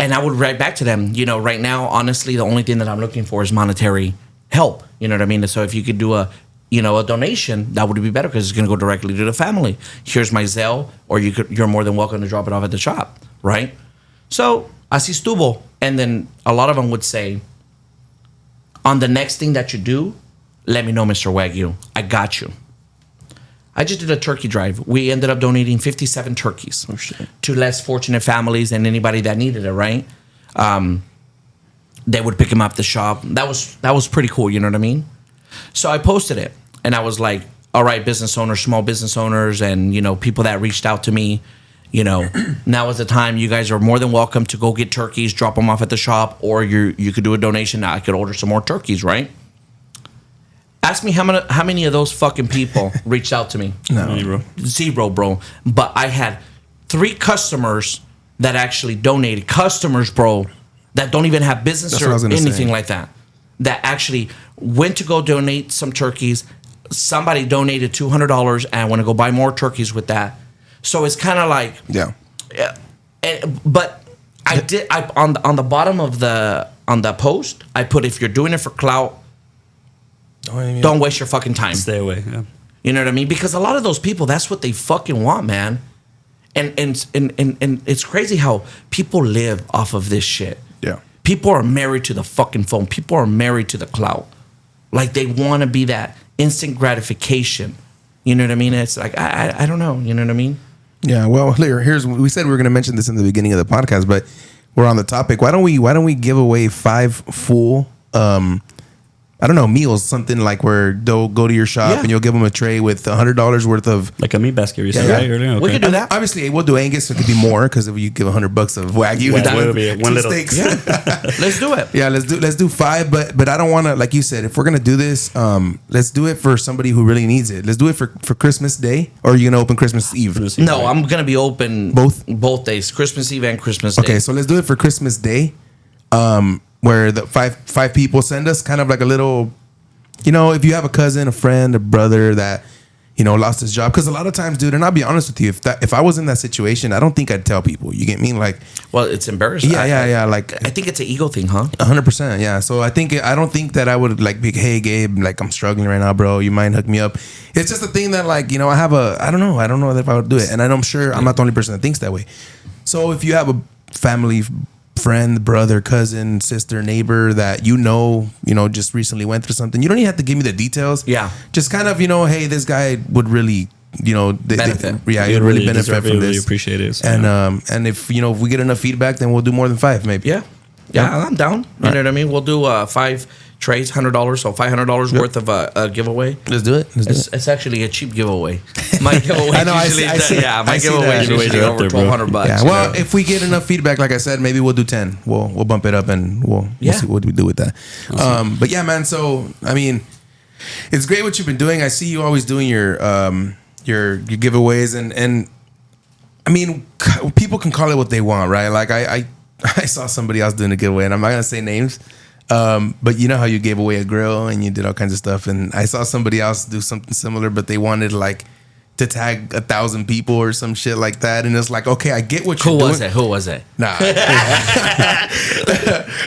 And I would write back to them, you know, right now, honestly, the only thing that I'm looking for is monetary help. You know what I mean? So if you could do a donation, that would be better, because it's going to go directly to the family. Here's my Zelle, or you're more than welcome to drop it off at the shop, right? So, así estuvo. And then a lot of them would say, on the next thing that you do, let me know, Mr. Wagyu. I got you. I just did a turkey drive. We ended up donating 57 turkeys to less fortunate families and anybody that needed it, right? They would pick them up at the shop. That was pretty cool, you know what I mean? So I posted it, and I was like, all right, business owners, small business owners, and, you know, people that reached out to me, Now is the time. You guys are more than welcome to go get turkeys, drop them off at the shop, or you could do a donation. I could order some more turkeys, right? Ask me how many of those fucking people reached out to me. No, Zero, bro. But I had 3 customers that actually donated. Customers, bro, that don't even have business or anything like that. That actually went to go donate some turkeys. Somebody donated $200 and want to go buy more turkeys with that. So it's kind of like, yeah. But I on the bottom of the post, I put, if you're doing it for clout, don't waste your fucking time. Stay away. Yeah. You know what I mean? Because a lot of those people, that's what they fucking want, man. And it's crazy how people live off of this shit. Yeah. People are married to the fucking phone. People are married to the clout. Like, they want to be that instant gratification. You know what I mean? It's like, I don't know. You know what I mean? Yeah. Well, here's, we said we were going to mention this in the beginning of the podcast, but we're on the topic. Why don't we give away 5 full, meals, something like where they'll go to your shop and you'll give them a tray with $100 worth of, like a meat basket. You said, right? Okay. We could do that. Obviously, we'll do Angus. So it could be more because if you give $100 of Wagyu, that would be one little steaks. Yeah. Let's do it. Yeah, let's do 5. But I don't want to, like you said, if we're gonna do this, let's do it for somebody who really needs it. Let's do it for Christmas Day, or are you gonna open Christmas Eve? No, I'm gonna be open both days, Christmas Eve and Christmas Day. Okay, so let's do it for Christmas Day, where the five people send us kind of like a little. If you have a cousin, a friend, a brother that, lost his job. Because a lot of times, dude, and I'll be honest with you, if I was in that situation, I don't think I'd tell people. You get me? Like, well, it's embarrassing. Yeah. Like, I think it's an ego thing, huh? 100%. Yeah. So I don't think that I would like be, hey, Gabe, like, I'm struggling right now, bro. You mind hook me up? It's just a thing that, like, I don't know if I would do it. And I'm sure I'm not the only person that thinks that way. So if you have a family, friend, brother, cousin, sister, neighbor that just recently went through something, you don't even have to give me the details. Yeah. Just kind of, hey, this guy would really, benefit. He'd really benefit from this. Really appreciate it. So. And if we get enough feedback, then we'll do more than 5, maybe. Yeah. I'm down. You know what I mean? We'll do 5 trays, $100, so $500 worth of a giveaway. Let's do it. It's actually a cheap giveaway. My giveaway I know. usually My giveaway is usually over $1,200. Yeah. Well, if we get enough feedback, like I said, maybe we'll do 10. We'll bump it up and we'll see what we do with that. Awesome. But yeah, man. So I mean, it's great what you've been doing. I see you always doing your giveaways, and I mean, people can call it what they want, right? Like I saw somebody else doing a giveaway, and I'm not gonna say names. But you know how you gave away a grill and you did all kinds of stuff, and I saw somebody else do something similar, but they wanted like to tag 1,000 people or some shit like that, and it's like, okay, I get what you're doing. Who was it? Nah,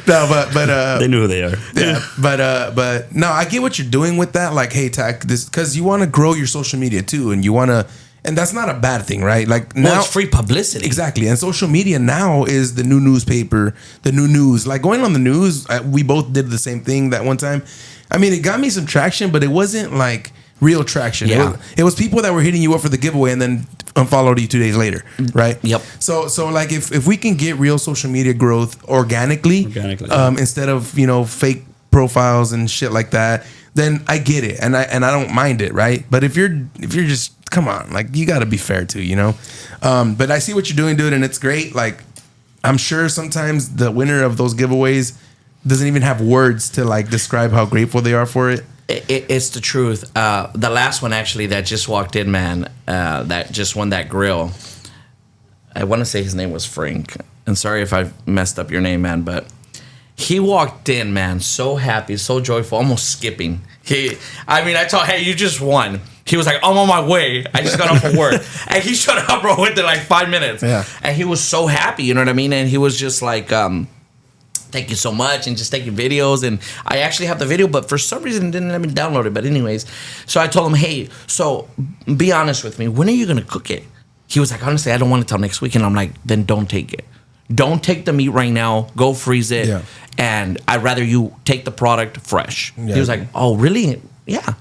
no, but they knew who they are. Yeah, but no, I get what you're doing with that. Like, hey, tag this because you want to grow your social media too, and you want to. And that's not a bad thing, right? Like now, it's free publicity. Exactly. And social media now is the new newspaper, the new news. Like going on the news, we both did the same thing that one time. I mean, it got me some traction, but it wasn't like real traction. Yeah. It was people that were hitting you up for the giveaway and then unfollowed you 2 days later, right? Yep. So like if we can get real social media growth organically instead of, fake profiles and shit like that, then I get it and I don't mind it, right? But if you're just come on, like you got to be fair too, But I see what you're doing, dude, and it's great. Like I'm sure sometimes the winner of those giveaways doesn't even have words to like describe how grateful they are for it. It's the truth. The last one actually that just walked in, man, that just won that grill. I want to say his name was Frank. And sorry if I messed up your name, man, but he walked in, man, so happy, so joyful, almost skipping. I told, hey, you just won. He was like, I'm on my way. I just got off of work. And he showed up, bro, within like 5 minutes. Yeah. And he was so happy, you know what I mean? And he was just like, thank you so much, and just taking videos. And I actually have the video, but for some reason it didn't let me download it. But anyways, so I told him, hey, so be honest with me. When are you going to cook it? He was like, honestly, I don't want it till next week. And I'm like, then don't take it. Don't take the meat right now. Go freeze it. Yeah. And I'd rather you take the product fresh. Yeah. He was like, oh, really? Yeah.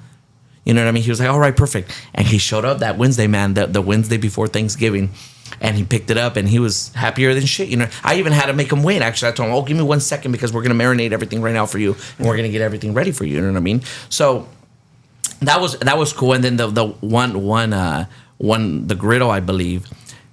You know what I mean? He was like, all right, perfect. And he showed up that Wednesday, man, the Wednesday before Thanksgiving. And he picked it up, and he was happier than shit. I even had to make him wait. Actually, I told him, "Oh, give me 1 second because we're gonna marinate everything right now for you, and we're gonna get everything ready for you." You know what I mean? So that was cool. And then the griddle, I believe,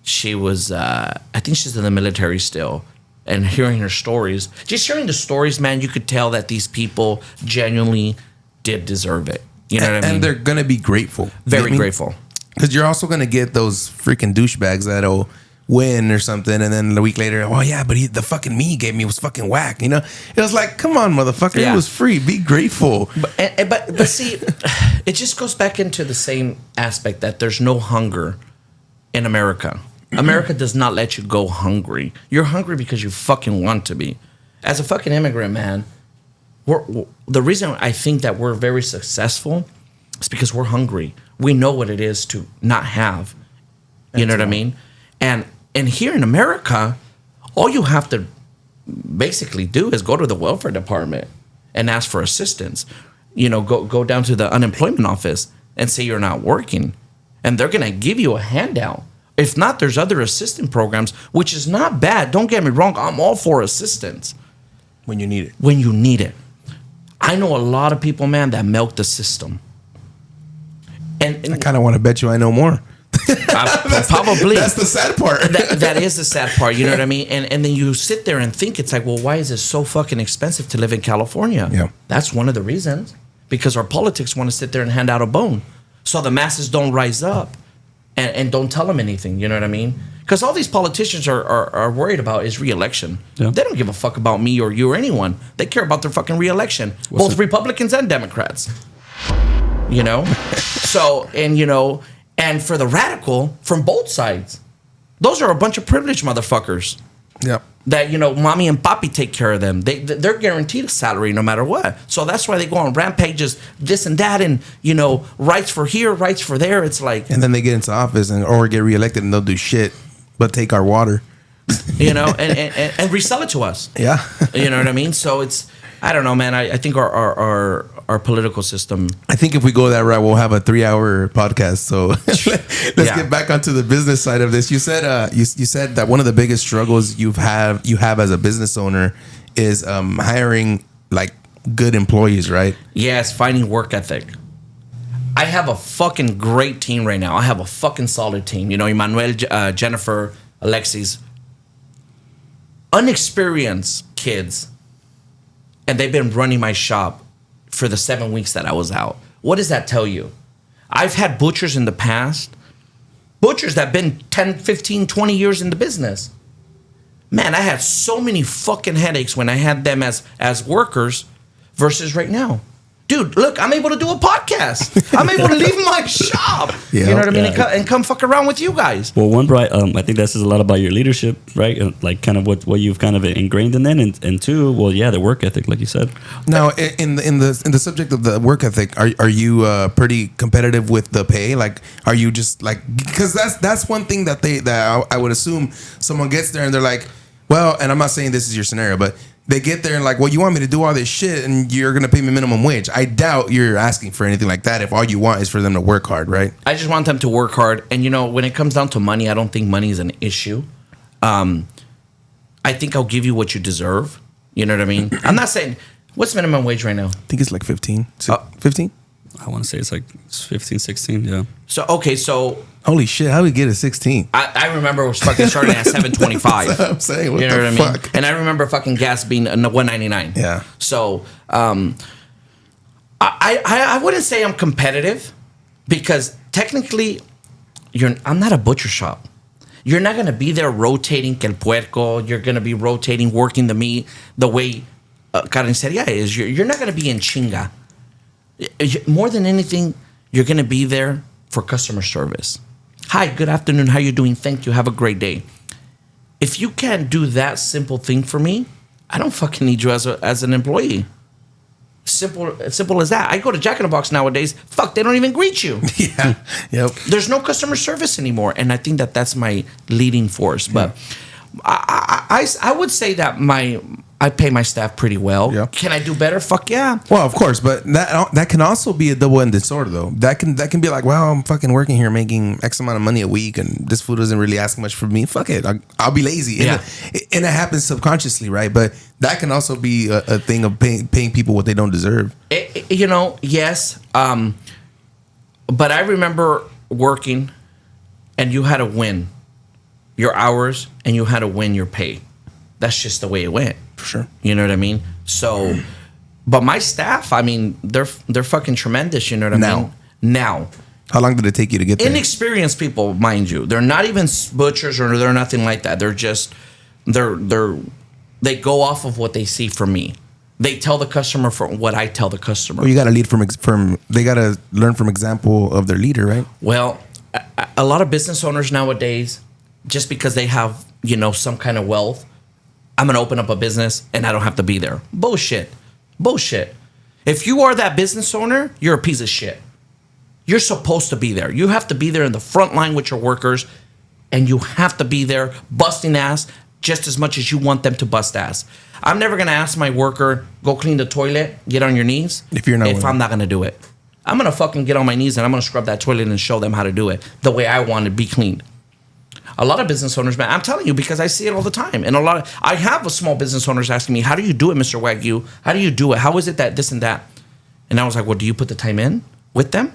she was, I think she's in the military still. And hearing her stories, just hearing the stories, man, you could tell that these people genuinely did deserve it. You know what I mean? And they're going to be grateful. Very grateful. Because you're also going to get those freaking douchebags that'll win or something, and then a week later, oh yeah, but the fucking meat he gave me was fucking whack. You know, it was like, come on, motherfucker, it was free. Be grateful. But see, it just goes back into the same aspect that there's no hunger in America. America does not let you go hungry. You're hungry because you fucking want to be. As a fucking immigrant, man, the reason I think that we're very successful is because we're hungry. We know what it is to not have. You know what I mean? And here in America, all you have to basically do is go to the welfare department and ask for assistance. You know, go down to the unemployment office and say you're not working, and they're gonna give you a handout. If not, there's other assistance programs, which is not bad. Don't get me wrong. I'm all for assistance. When you need it. When you need it. I know a lot of people, man, that milk the system. And I kind of want to bet you I know more. Probably. That's the sad part. That is the sad part. You know what I mean? And then you sit there and think, it's like, well, why is it so fucking expensive to live in California? Yeah. That's one of the reasons. Because our politics want to sit there and hand out a bone. So the masses don't rise up and don't tell them anything. You know what I mean? Because all these politicians are worried about is re-election. Yeah. They don't give a fuck about me or you or anyone. They care about their fucking re-election. Both Republicans and Democrats. You know? So, and you know... And for the radical, from both sides, those are a bunch of privileged motherfuckers. Yeah. That, you know, mommy and papi take care of them. They're guaranteed a salary no matter what. So that's why they go on rampages, this and that, and, you know, rights for here, rights for there. It's like... And then they get into office or get reelected and they'll do shit but take our water. You know, and resell it to us. Yeah. You know what I mean? So it's... I don't know, man. I think our political system... I think if we go that route, we'll have a 3-hour podcast. So let's get back onto the business side of this. You said you said that one of the biggest struggles you have as a business owner is hiring like good employees, right? Yes, finding work ethic. I have a fucking great team right now. I have a fucking solid team. You know, Emmanuel, Jennifer, Alexis, unexperienced kids. And they've been running my shop for the 7 weeks that I was out. What does that tell you? I've had butchers in the past, butchers that have been 10, 15, 20 years in the business. Man, I had so many fucking headaches when I had them as workers versus right now. Dude, look, I'm able to do a podcast. I'm able to leave my shop. Yeah, you know what I mean? And come fuck around with you guys. Well, one, Brian, I think that says a lot about your leadership, right? Like kind of what you've kind of ingrained in them. And two, well, yeah, the work ethic, like you said. Now, in the subject of the work ethic, are you pretty competitive with the pay? Like, are you just like, because that's one thing that I would assume someone gets there and they're like, well, and I'm not saying this is your scenario, but they get there and like, well, you want me to do all this shit and you're going to pay me minimum wage. I doubt you're asking for anything like that if all you want is for them to work hard, right? I just want them to work hard. And, you know, when it comes down to money, I don't think money is an issue. I think I'll give you what you deserve. You know what I mean? I'm not saying, what's minimum wage right now? I think it's like 15. 15? I want to say it's like 15, 16, yeah. So, okay, so... Holy shit, how did we get a 16? I remember it was fucking starting at $7.25. That's what I'm saying. What you know the what I mean? fuck? And I remember fucking gas being $1.99. Yeah. So, I wouldn't say I'm competitive because technically, I'm not a butcher shop. You're not going to be there rotating que el puerco. You're going to be rotating, working the meat the way carniceria is. You're not going to be in chinga. More than anything, you're going to be there for customer service. Hi, good afternoon. How you doing? Thank you. Have a great day. If you can't do that simple thing for me, I don't fucking need you as an employee. Simple as that. I go to Jack in the Box nowadays. Fuck, they don't even greet you. Yeah. Yep. There's no customer service anymore, and I think that's my leading force. But I would say that I pay my staff pretty well. Yeah. Can I do better? Fuck yeah. Well, of course, but that can also be a double-ended sword, though. That can be like, well, I'm fucking working here, making X amount of money a week, and this food doesn't really ask much for me. Fuck it, I'll be lazy. Yeah. And it happens subconsciously, right? But that can also be a thing of paying people what they don't deserve. Yes. But I remember working, and you had to win. your hours, and you had to win your pay. That's just the way it went. For sure. You know what I mean? So, but my staff, I mean, they're fucking tremendous. You know what I mean? Now. How long did it take you to get there? Inexperienced people, mind you. They're not even butchers or they're nothing like that. They're just they go off of what they see from me. They tell the customer from what I tell the customer. Well, you got to lead from. They got to learn from example of their leader, right? Well, a lot of business owners nowadays, just because they have some kind of wealth, I'm gonna open up a business and I don't have to be there. Bullshit. If you are that business owner, you're a piece of shit. You're supposed to be there. You have to be there in the front line with your workers, and you have to be there busting ass just as much as you want them to bust ass. I'm never gonna ask my worker, go clean the toilet, get on your knees. If I'm not gonna do it. I'm gonna fucking get on my knees and I'm gonna scrub that toilet and show them how to do it the way I want it to be cleaned. A lot of business owners, man, I'm telling you because I see it all the time. And I have a small business owners asking me, how do you do it, Mr. Wagyu? How do you do it? How is it that this and that? And I was like, well, do you put the time in with them?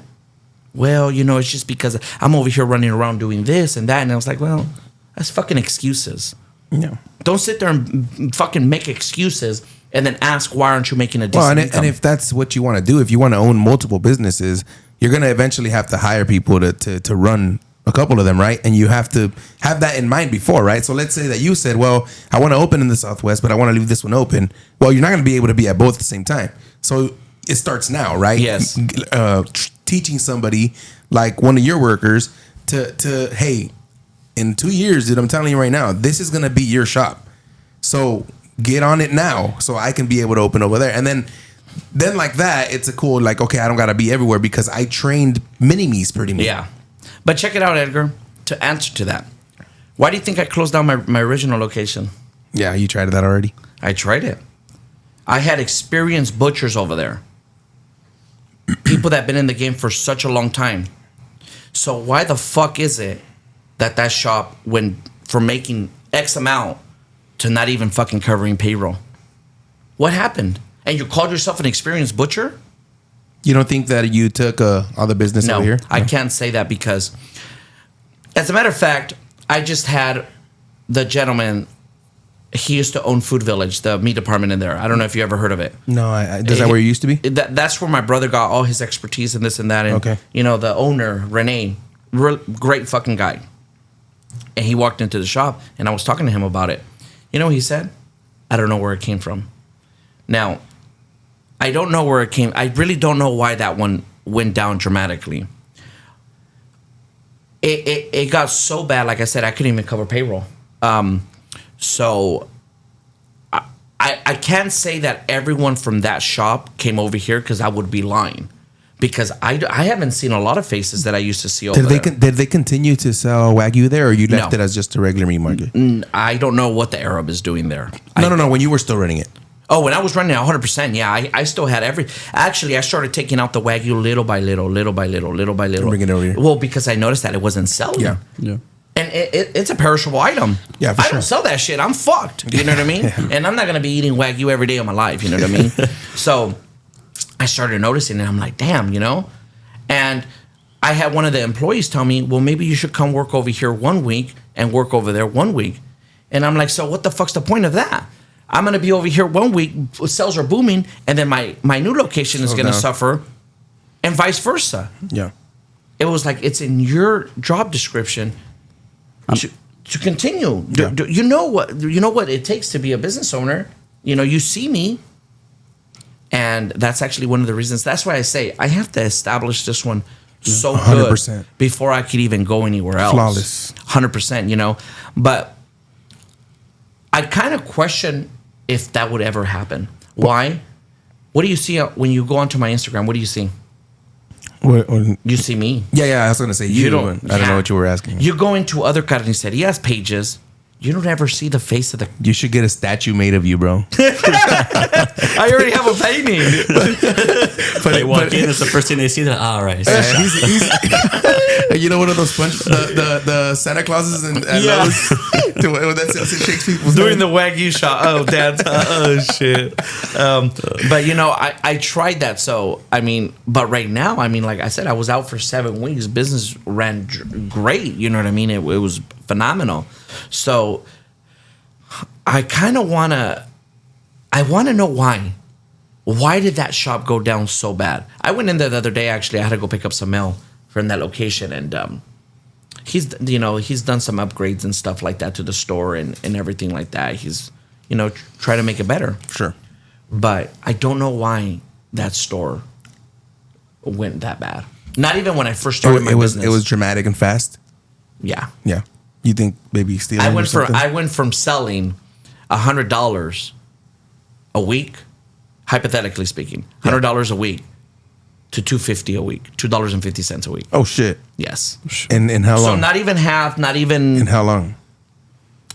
Well, it's just because I'm over here running around doing this and that. And I was like, well, that's fucking excuses. Yeah. Don't sit there and fucking make excuses and then ask, why aren't you making a decent income? And if that's what you want to do, if you want to own multiple businesses, you're going to eventually have to hire people to run a couple of them, right? And you have to have that in mind before, right? So let's say that you said, well, I want to open in the Southwest, but I want to leave this one open. Well, you're not going to be able to be at both at the same time. So it starts now, right? Yes. Teaching somebody like one of your workers to hey, in 2 years, dude, I'm telling you right now, this is going to be your shop. So get on it now so I can be able to open over there. And then like that, it's a cool, like, okay, I don't got to be everywhere because I trained mini-me's pretty much. Yeah. But check it out, Edgar, to answer to that. Why do you think I closed down my original location? Yeah, you tried that already? I tried it. I had experienced butchers over there. People that have been in the game for such a long time. So why the fuck is it that shop went from making X amount to not even fucking covering payroll? What happened? And you called yourself an experienced butcher? You don't think that you took other business over here? I can't say that because, as a matter of fact, I just had the gentleman. He used to own Food Village, the meat department in there. I don't know if you ever heard of it. No, is that where you used to be? That's where my brother got all his expertise and this and that. And, okay. The owner, Renee, great fucking guy. And he walked into the shop, and I was talking to him about it. You know what he said? I don't know where it came from. Now, I don't know where it came. I really don't know why that one went down dramatically. It got so bad, like I said, I couldn't even cover payroll. So I can't say that everyone from that shop came over here because I would be lying. Because I haven't seen a lot of faces that I used to see over there. Did they continue to sell Wagyu there, or you left it as just a regular meat market? I don't know what the Arab is doing there. No. When you were still running it. Oh, when I was running it 100%, yeah, I still had Actually, I started taking out the Wagyu little by little. Bring it over here. Well, because I noticed that it wasn't selling. Yeah. And it's a perishable item. Yeah, for I sure. don't sell that shit. I'm fucked. You know what I mean? Yeah. And I'm not going to be eating Wagyu every day of my life. You know what I mean? So I started noticing it. I'm like, damn, And I had one of the employees tell me, well, maybe you should come work over here 1 week and work over there 1 week. And I'm like, so what the fuck's the point of that? I'm going to be over here 1 week, sales are booming, and then my new location is going to suffer, and vice versa. Yeah. It was like, it's in your job description to continue. Yeah. You know what it takes to be a business owner. You see me, and that's actually one of the reasons. That's why I say I have to establish this one so 100%. Good before I could even go anywhere else. Flawless. 100%, But I kind of question if that would ever happen. Why? What do you see when you go onto my Instagram? What do you see? You see me. Yeah, I was going to say you don't. I don't know what you were asking. You go into other carnicerias pages. You don't ever see the face of the... You should get a statue made of you, bro. I already have a painting. But they walk in, it's the first thing they see. They're like, all right. He's one of those the Santa Clauses and Lowe's that shakes people's doing the Wagyu shot. Oh, Dad. Oh, shit. But I tried that. So but right now, like I said, I was out for 7 weeks. Business ran great. You know what I mean? It was phenomenal. So I kind of want to know why. Why did that shop go down so bad? I went in there the other day. Actually, I had to go pick up some mail from that location, and he's done some upgrades and stuff like that to the store and everything like that. He's try to make it better. Sure. But I don't know why that store went that bad. Not even when I first started my business. It was dramatic and fast. Yeah. Yeah. You think maybe stealing? I went from selling $100 a week, hypothetically speaking, $100 a week to $2.50 a week, $2.50 a week. Oh shit. Yes. And how long? So not even half. Not even. And how long?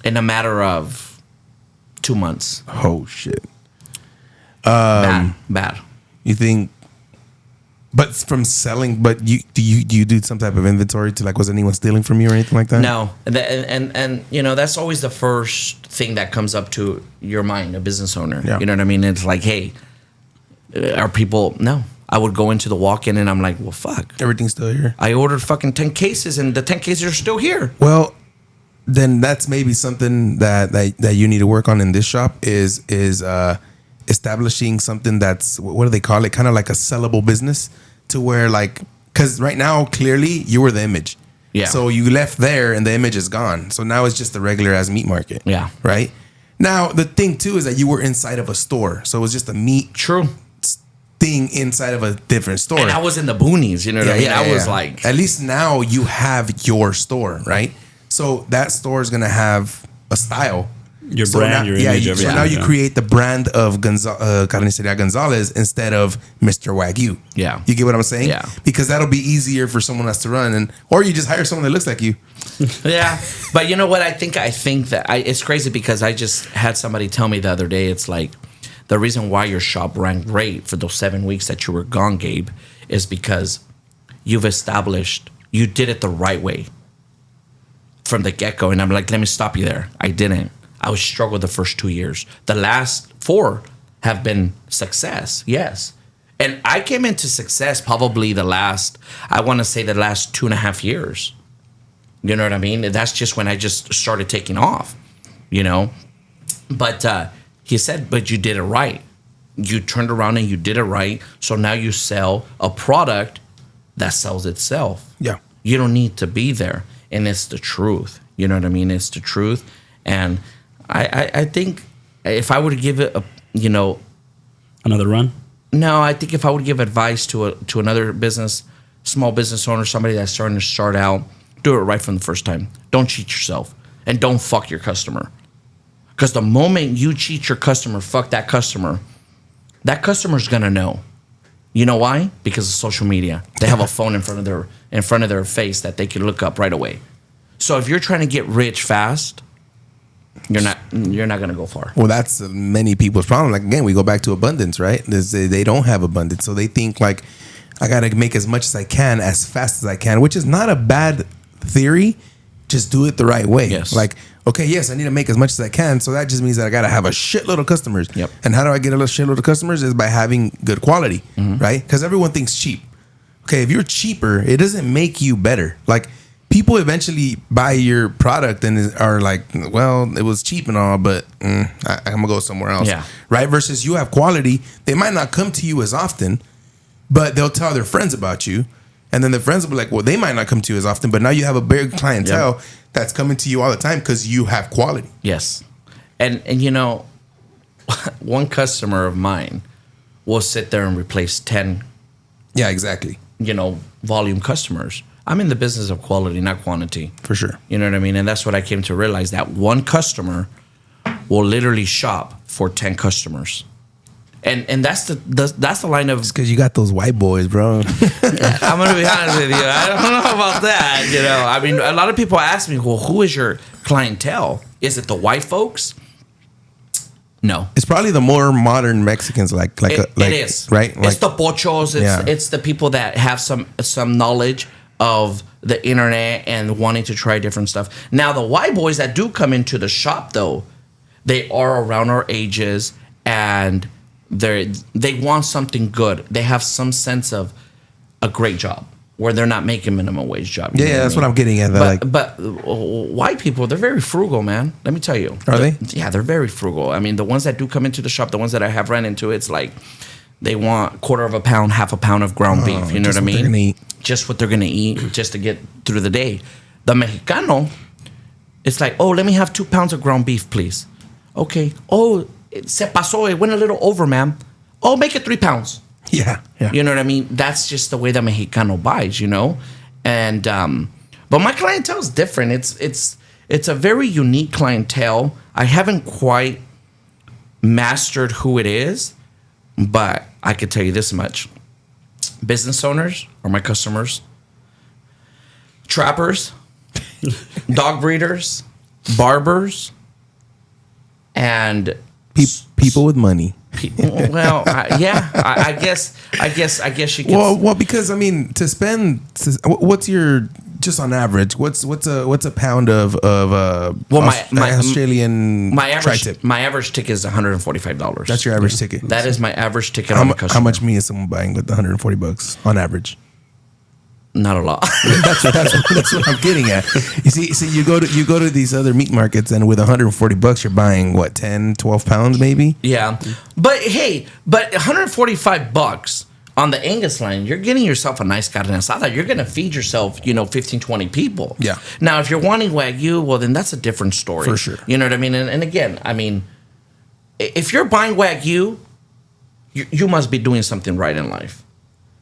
In a matter of 2 months. Oh shit. Bad. You think? But from selling, but do you do some type of inventory to was anyone stealing from you or anything like that? No, and that's always the first thing that comes up to your mind, a business owner. Yeah. You know what I mean? It's like, hey, are people? No, I would go into the walk-in and I'm like, well, fuck, Everything's still here. I ordered fucking 10 cases and the 10 cases are still here. Well, then that's maybe something that you need to work on in this shop is establishing something that's, what do they call it? Kind of like a sellable business, to where because right now clearly you were the image. Yeah. So you left there and the image is gone. So now it's just a regular ass meat market. Yeah. Right. Now the thing too is that you were inside of a store, so it was just a meat True. thing inside of a different store. And I was in the boonies, you know what I mean? I was like, at least now you have your store, right? So that store is gonna have a style. Your So brand, now, your image, so everything. now you create the brand of Carniceria Gonzalez instead of Mr. Wagyu. Yeah. You get what I'm saying? Yeah. Because that'll be easier for someone else to run, or you just hire someone that looks like you. yeah. But you know what? I think that it's crazy because I just had somebody tell me the other day, it's like, the reason why your shop ran great for those 7 weeks that you were gone, Gabe, is because you did it the right way from the get-go. And I'm like, let me stop you there. I didn't. I was struggled the first 2 years. The last 4 have been success, yes. And I came into success probably the last 2.5 years. You know what I mean? That's just when I just started taking off, But he said, but you did it right. You turned around and you did it right. So now you sell a product that sells itself. Yeah. You don't need to be there. And it's the truth. You know what I mean? It's the truth. And I think if I were to give it Another run? no, I think if I would give advice to another small business owner, somebody that's starting to start out, do it right from the first time. Don't cheat yourself, and don't fuck your customer. Because the moment you cheat your customer, fuck that customer's gonna know. You know why? Because of social media. They have a phone in front of their face that they can look up right away. So if you're trying to get rich fast, you're not gonna go far. Well, that's many people's problem. Again, we go back to abundance, right? They don't have abundance, so they think I gotta make as much as I can as fast as I can, which is not a bad theory. Just do it the right way. Yes. Okay, yes, I need to make as much as I can, so that just means that I gotta have a shitload of customers. Yep. And how do I get a shitload of customers? Is by having good quality, right? Because everyone thinks cheap. Okay, if you're cheaper, it doesn't make you better. People eventually buy your product and are like, well, it was cheap and all, but I'm gonna go somewhere else. Yeah. Right? Versus you have quality. They might not come to you as often, but they'll tell their friends about you. And then the friends will be like, well, they might not come to you as often, but now you have a big clientele that's coming to you all the time because you have quality. Yes. And one customer of mine will sit there and replace 10 Yeah, exactly. volume customers. I'm in the business of quality, not quantity. For sure. You know what I mean? And that's what I came to realize, that one customer will literally shop for 10 customers. And that's the line of... It's because you got those white boys, bro. I'm going to be honest with you. I don't know about that. I mean, a lot of people ask me, well, who is your clientele? Is it the white folks? No. It's probably the more modern Mexicans, it is. Right? It's the pochos. It's the people that have some knowledge of the internet and wanting to try different stuff. Now, the white boys that do come into the shop, though, they are around our ages, and they want something good. They have some sense of a great job. where they're not making minimum wage job. Yeah, that's what I'm getting at. But white people, they're very frugal, man. Let me tell you. Are they? Yeah, they're very frugal. I mean, the ones that do come into the shop, the ones that I have ran into, it's like they want quarter of a pound, half a pound of ground beef. You know what I mean? They're gonna eat. Just what they're gonna eat, just to get through the day. The Mexicano, it's like, oh, let me have 2 pounds of ground beef, please. Okay. Oh, se pasó. It went a little over, ma'am. Oh, make it 3 pounds. Yeah. You know what I mean? That's just the way the Mexicano buys, you know? And but my clientele is different. It's a very unique clientele. I haven't quite mastered who it is, but I could tell you this much. Business owners are my customers. Trappers, dog breeders, barbers, and people with money. Well, I guess you can. Well, because I mean, what's your just on average? What's a pound of my Australian tri-tip? My average ticket is $145. That's your average ticket. That is my average ticket on a customer. How much meat is someone buying with $140 on average? Not a lot. that's what I'm getting at. You see, you go to these other meat markets, and with $140, you're buying what 10, 12 pounds maybe. Yeah, but hey, $145 on the Angus line, you're getting yourself a nice carne asada. You're gonna feed yourself, 15, 20 people. Yeah. Now, if you're wanting Wagyu, well, then that's a different story. For sure. You know what I mean? And again, I mean, if you're buying Wagyu, you must be doing something right in life.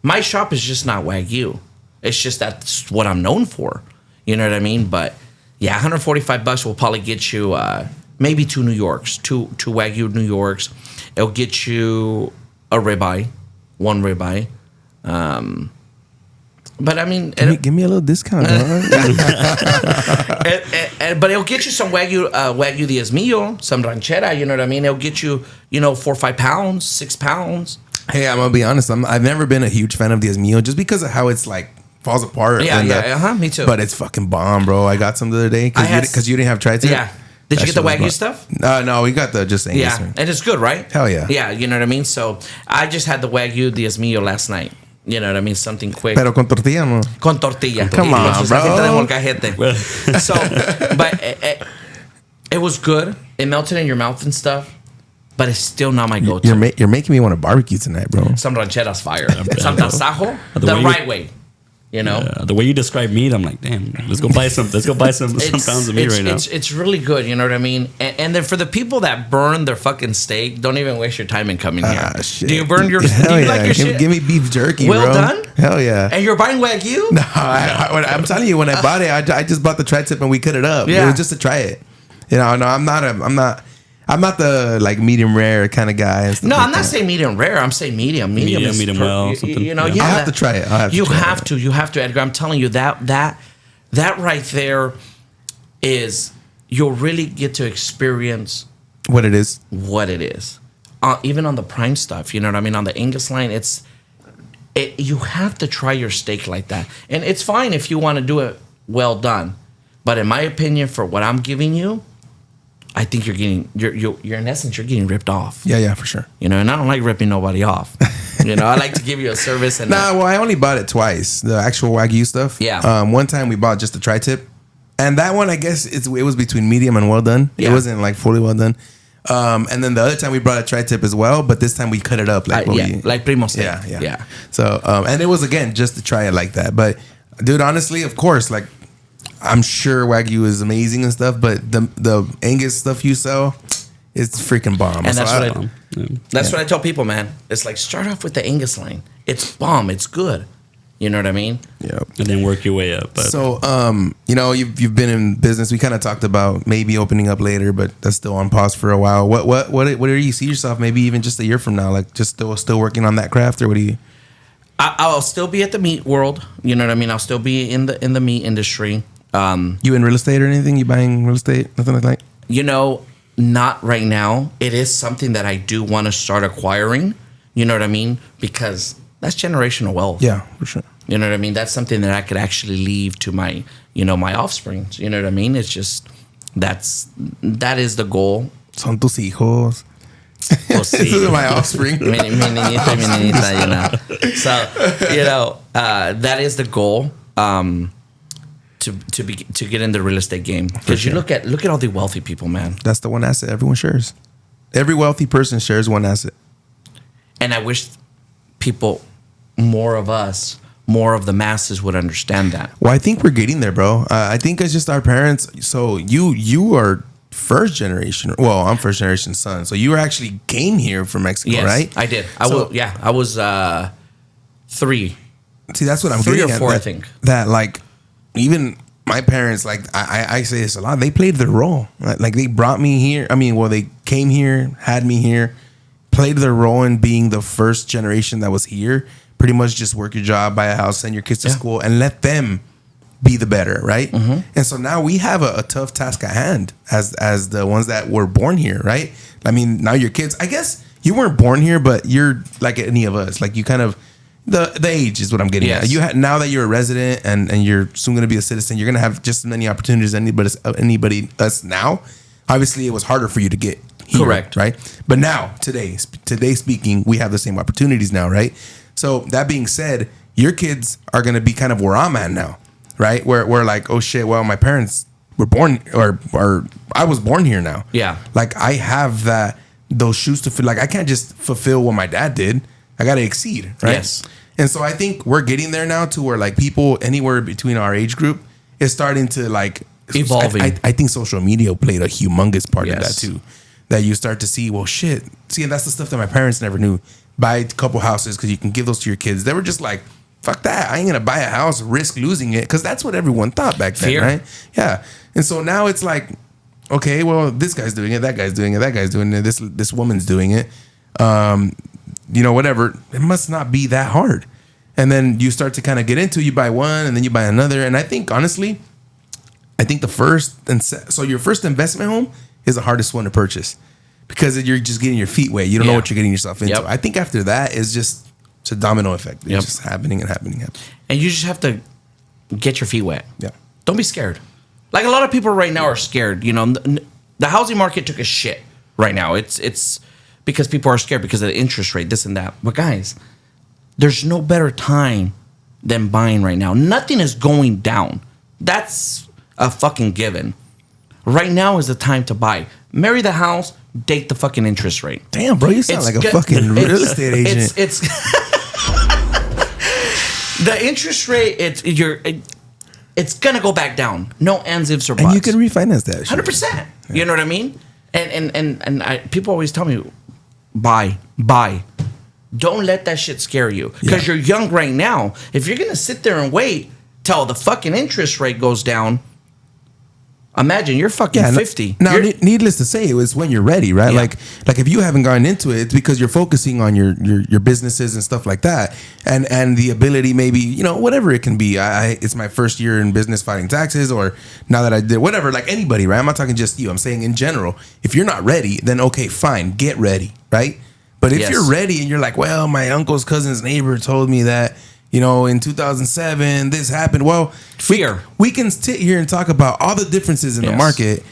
My shop is just not Wagyu. It's just that's what I'm known for. You know what I mean? But yeah, $145 will probably get you maybe 2 New Yorks, two Wagyu New Yorks. It'll get you a ribeye, 1 ribeye. But I mean, give me a little discount. But it'll get you some Wagyu Diezmillo, some ranchera. You know what I mean? It'll get you, 4 or 5 pounds, 6 pounds. Hey, I'm gonna be honest. I've never been a huge fan of Diezmillo just because of how it's like falls apart. Me too. But it's fucking bomb, bro. I got some the other day because you didn't have tri-tip. Yeah. Did you get the Wagyu stuff? No, we got the just Angus. Yeah, and it's good, right? Hell yeah. Yeah, you know what I mean? So I just had the Wagyu Diezmillo last night. You know what I mean? Something quick. Pero con tortilla, no? Con tortilla. Come on, bro. So, but it was good. It melted in your mouth and stuff. But it's still not my go-to. You're making me want to barbecue tonight, bro. Some rancheras fire. Some tasajo, the right way. The way you describe meat, I'm like, damn, let's go buy some pounds of meat right now. It's really good, you know what I mean? And then for the people that burn their fucking steak, don't even waste your time in coming here. Shit. Do you burn your? Hell do you yeah. like your shit? Give me beef jerky, well bro. done. Hell yeah. And you're buying Wagyu? No, I'm telling you, when I bought it, I just bought the tri-tip and we cut it up. Yeah. It was just to try it. No, I'm not the like medium rare kind of guy. No, I'm not saying medium rare. I'm saying medium. Medium well. I'll have to try it. You have to, Edgar. I'm telling you that right there is you'll really get to experience what it is. Even on the prime stuff, you know what I mean. On the Angus line, you have to try your steak like that, and it's fine if you want to do it well done. But in my opinion, for what I'm giving you, I think you're in essence, you're getting ripped off. Yeah, for sure. And I don't like ripping nobody off. I like to give you a service. And I only bought it twice. The actual Wagyu stuff. Yeah. One time we bought just the tri-tip, and that one I guess it was between medium and well done. Yeah. It wasn't like fully well done. And then the other time we brought a tri-tip as well, but this time we cut it up like Primo steak. Yeah. So and it was again just to try it like that. But dude, honestly, of course, like. I'm sure Wagyu is amazing and stuff, but the Angus stuff you sell, it's freaking bomb. And that's what I tell people, man. It's like start off with the Angus line. It's bomb. It's good. You know what I mean? Yeah. And then work your way up. But. So, you've been in business. We kind of talked about maybe opening up later, but that's still on pause for a while. What do you see yourself? Maybe even just a year from now, like just still working on that craft, or what do you? I'll still be at the meat world. You know what I mean? I'll still be in the meat industry. You in real estate or anything? You buying real estate? Nothing like that? Not right now. It is something that I do want to start acquiring. You know what I mean? Because that's generational wealth. Yeah, for sure. You know what I mean? That's something that I could actually leave to my, my offspring. You know what I mean? It's just that is the goal. Son tus hijos. We'll This see. is my offspring. mi niñita, mi niñita, you know. So, you know, that is the goal. To get in the real estate game, because you look at all the wealthy people, man. That's the one asset everyone shares. Every wealthy person shares one asset. And I wish people, more of the masses would understand that. Well, I think we're getting there, bro. I think it's just our parents. So you are first generation. Well, I'm first generation son. So you actually came here from Mexico, Yes, right? I did. I was 3. See, that's what I'm 3 getting or at. 4, that, I think. That like even my parents, like I say this a lot. They played their role. Like they brought me here. I mean, well, they came here, had me here, played their role in being the first generation that was here. Pretty much just work your job, buy a house, send your kids to school, and let them be the better, right? Mm-hmm. And so now we have a tough task at hand as the ones that were born here, right? I mean, now your kids. I guess you weren't born here, but you're like any of us. Like you kind of. The age is what I'm getting at. Now that you're a resident and you're soon going to be a citizen, you're going to have just as many opportunities as anybody us now. Obviously, it was harder for you to get here, correct, right? But now, today speaking, we have the same opportunities now, right? So that being said, your kids are going to be kind of where I'm at now, right? Where we're like, oh shit, well, my parents were born or I was born here now. Yeah, like I have those shoes to fill. Like I can't just fulfill what my dad did. I got to exceed, right? Yes. And so I think we're getting there now to where like people anywhere between our age group is starting to like evolving. I think social media played a humongous part in that Yes. too. That you start to see, well, shit. See, and that's the stuff that my parents never knew. Buy a couple houses because you can give those to your kids. They were just like, fuck that. I ain't going to buy a house, risk losing it. Because that's what everyone thought back then, Fear. right? Yeah. And so now it's like, okay, well, this guy's doing it. That guy's doing it. That guy's doing it. This woman's doing it. You know, whatever. It must not be that hard. And then you start to kind of get into, you buy one and then you buy another. And I think, honestly, the first, so your first investment home is the hardest one to purchase because you're just getting your feet wet. You don't know what you're getting yourself into. Yep. I think after that is just, it's a domino effect. It's Yep. just happening and happening. and you just have to get your feet wet. Yeah. Don't be scared. Like a lot of people right now are scared. You know, the housing market took a shit right now. It's because people are scared because of the interest rate, this and that. But guys, there's no better time than buying right now. Nothing is going down. That's a fucking given. Right now is the time to buy. Marry the house, date the fucking interest rate. Damn, bro, you sound like a fucking real estate agent. It's the interest rate. It's gonna go back down. No ands, ifs, or buts. And you can refinance that. 100%. You know what I mean? And people always tell me, buy. Don't let that shit scare you because you're young right now. If you're gonna sit there and wait till the fucking interest rate goes down, imagine you're fucking 50. Now, needless to say, it was when you're ready, right? Yeah. Like if you haven't gotten into it, it's because you're focusing on your businesses and stuff like that, and the ability, maybe, you know, whatever it can be. It's my first year in business filing taxes, or now that I did whatever. Like anybody, right? I'm not talking just you. I'm saying in general. If you're not ready, then okay, fine, get ready, right? But if you're ready and you're like, well, my uncle's cousin's neighbor told me that, you know, in 2007 this happened. Well, fear. We can sit here and talk about all the differences in the market,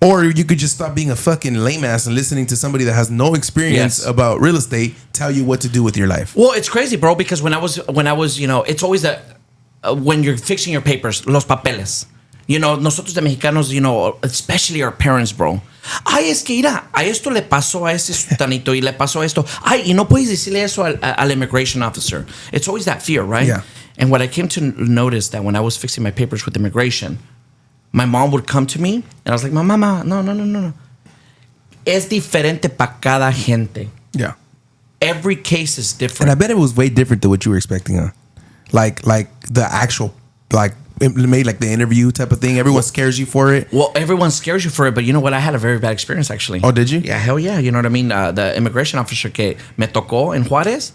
or you could just stop being a fucking lame ass and listening to somebody that has no experience about real estate tell you what to do with your life. Well, it's crazy, bro, because when I was, you know, it's always that when you're fixing your papers, los papeles. You know, nosotros de mexicanos, you know, especially our parents, bro. Ay, es que mira, a esto le pasó a ese sultanito y le pasó esto. Ay, y no puedes decirle eso al immigration officer. It's always that fear, right? Yeah. And what I came to notice that when I was fixing my papers with immigration, my mom would come to me and I was like, Mama, no. Es diferente para cada gente. Yeah. Every case is different. And I bet it was way different than what you were expecting, huh? Like the actual, like, it made like the interview type of thing. Everyone scares you for it. Well, everyone scares you for it, but you know what? I had a very bad experience, actually. Oh, did you? Yeah, hell yeah. You know what I mean? The immigration officer que me tocó en Juárez,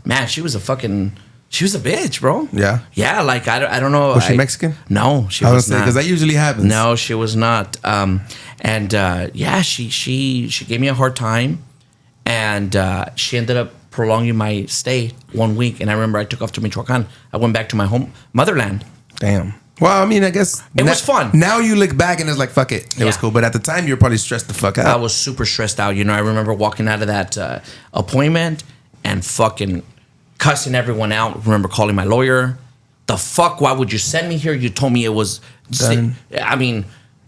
man, she was a bitch, bro. Yeah? Yeah, like, I don't know. Was she Mexican? No, she I was not. Because that usually happens. No, she was not. Yeah, she gave me a hard time, and she ended up prolonging my stay 1 week. And I remember I took off to Michoacan. I went back to my home motherland. Damn. Well, I mean, I guess it was fun. Now you look back and it's like, fuck it. It was cool. But at the time, you were probably stressed the fuck out. I was super stressed out. You know, I remember walking out of that appointment and fucking cussing everyone out. Remember calling my lawyer. The fuck? Why would you send me here? You told me it was done. I mean,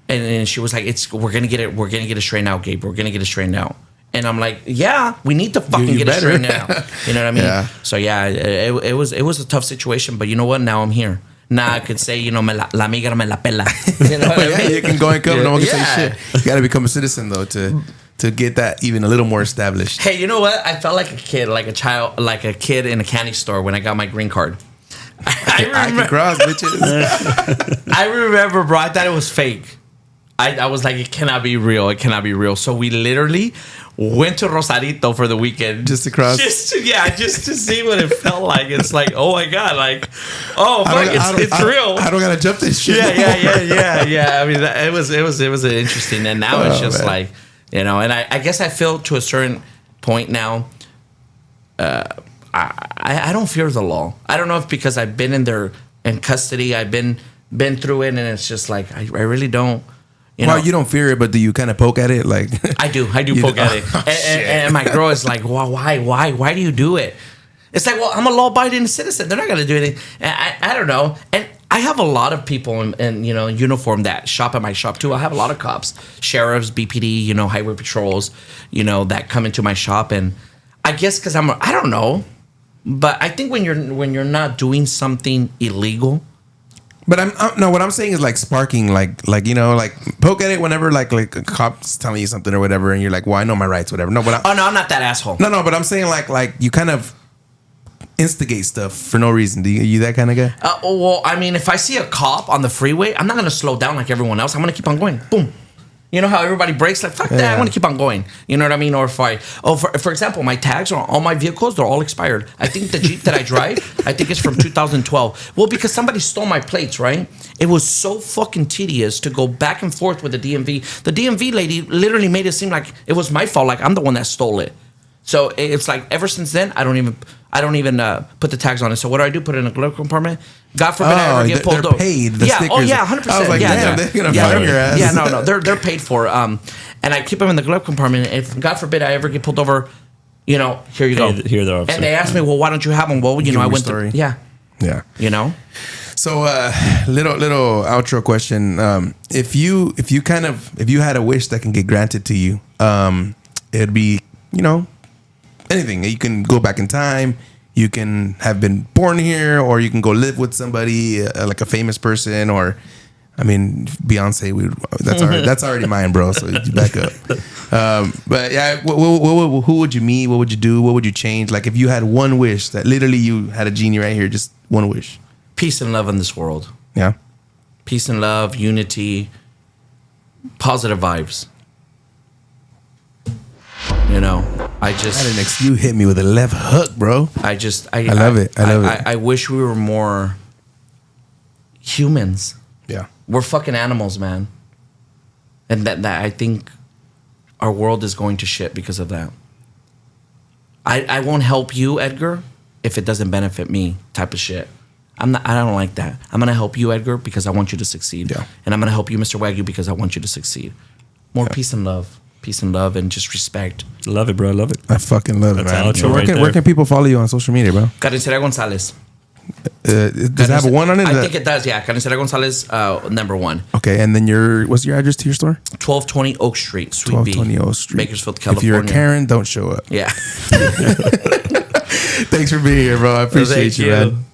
and she was like, we're gonna get it straightened out, Gabe. We're gonna get it straightened out. And I'm like, yeah, we need to fucking get it straightened out. You know what I mean? Yeah. So yeah, it was a tough situation, but you know what? Now I'm here. Now I could say, you know, la migra me la pela. You know what I mean? You can go and come. No one can say shit. You got to become a citizen though to get that even a little more established. Hey, you know what? I felt like a kid, like a kid in a candy store when I got my green card. I can cross, bitches. I remember, bro. I thought it was fake. I was like, it cannot be real. It cannot be real. So we literally went to Rosarito for the weekend. Just to cross? Just to see what it felt like. It's like, oh my God. Like, oh, fuck, it's real. I don't got to jump this shit. Yeah. I mean, it was interesting. And now it's just like, you know, and I guess I feel to a certain point now, I don't fear the law. I don't know if because I've been in custody, I've been through it, and it's just like, I really don't. You know, you don't fear it, but do you kind of poke at it? Like I do poke at it. And my girl is like, well, why do you do it? It's like, well, I'm a law-abiding citizen. They're not gonna do anything. And I don't know. And I have a lot of people in you know, uniform that shop at my shop too. I have a lot of cops, sheriffs, BPD, you know, highway patrols, you know, that come into my shop. And I guess because I don't know, but I think when you're not doing something illegal. But what I'm saying is like sparking, like you know, like poke at it whenever like a cop's telling you something or whatever, and you're like, well, I know my rights, whatever. No, but I'm not that asshole. No, but I'm saying like you kind of instigate stuff for no reason. Do you that kind of guy? Well, I mean, if I see a cop on the freeway, I'm not gonna slow down like everyone else. I'm gonna keep on going. Boom. You know how everybody brakes? Like, fuck that, I want to keep on going. You know what I mean? Or for example, my tags on all my vehicles, they're all expired. I think the Jeep that I drive, I think it's from 2012. Well, because somebody stole my plates, right? It was so fucking tedious to go back and forth with the DMV. The DMV lady literally made it seem like it was my fault, like I'm the one that stole it. So it's like ever since then, I don't even put the tags on it. So what do? Put it in a glove compartment? God forbid I ever get pulled over. They're paid. The stickers. Oh yeah, 100%. I was like, damn, they're gonna fire your ass. Yeah, no, they're paid for. And I keep them in the glove compartment. If God forbid I ever get pulled over, you know, here you go. Here they're. And they ask me, well, why don't you have them? Well, you know, I went through. Yeah. You know. So little outro question. If you had a wish that can get granted to you, it'd be, you know, anything. You can go back in time. You can have been born here, or you can go live with somebody like a famous person, or, I mean, Beyonce. That's already mine, bro. So you back up. But yeah, who would you meet? What would you do? What would you change? Like if you had one wish that literally you had a genie right here, just one wish. Peace and love in this world. Yeah. Peace and love, unity, positive vibes. You know, you hit me with a left hook, bro. I love it. I wish we were more humans. Yeah. We're fucking animals, man. And that I think our world is going to shit because of that. I won't help you, Edgar, if it doesn't benefit me, type of shit. I don't like that. I'm gonna help you, Edgar, because I want you to succeed. Yeah. And I'm gonna help you, Mr. Wagyu, because I want you to succeed. More peace and love. Peace and love and just respect. Love it, bro. I love it. I fucking love it, man. So where can people follow you on social media, bro? Carniceria Gonzalez. Does it have a one on it? I think it does, yeah. Carniceria Gonzalez, number 1. Okay, and then what's your address to your store? 1220 Oak Street, Suite 1220 B. Oak Street. Bakersfield, California. If you're a Karen, don't show up. Yeah. Thanks for being here, bro. I appreciate you, man.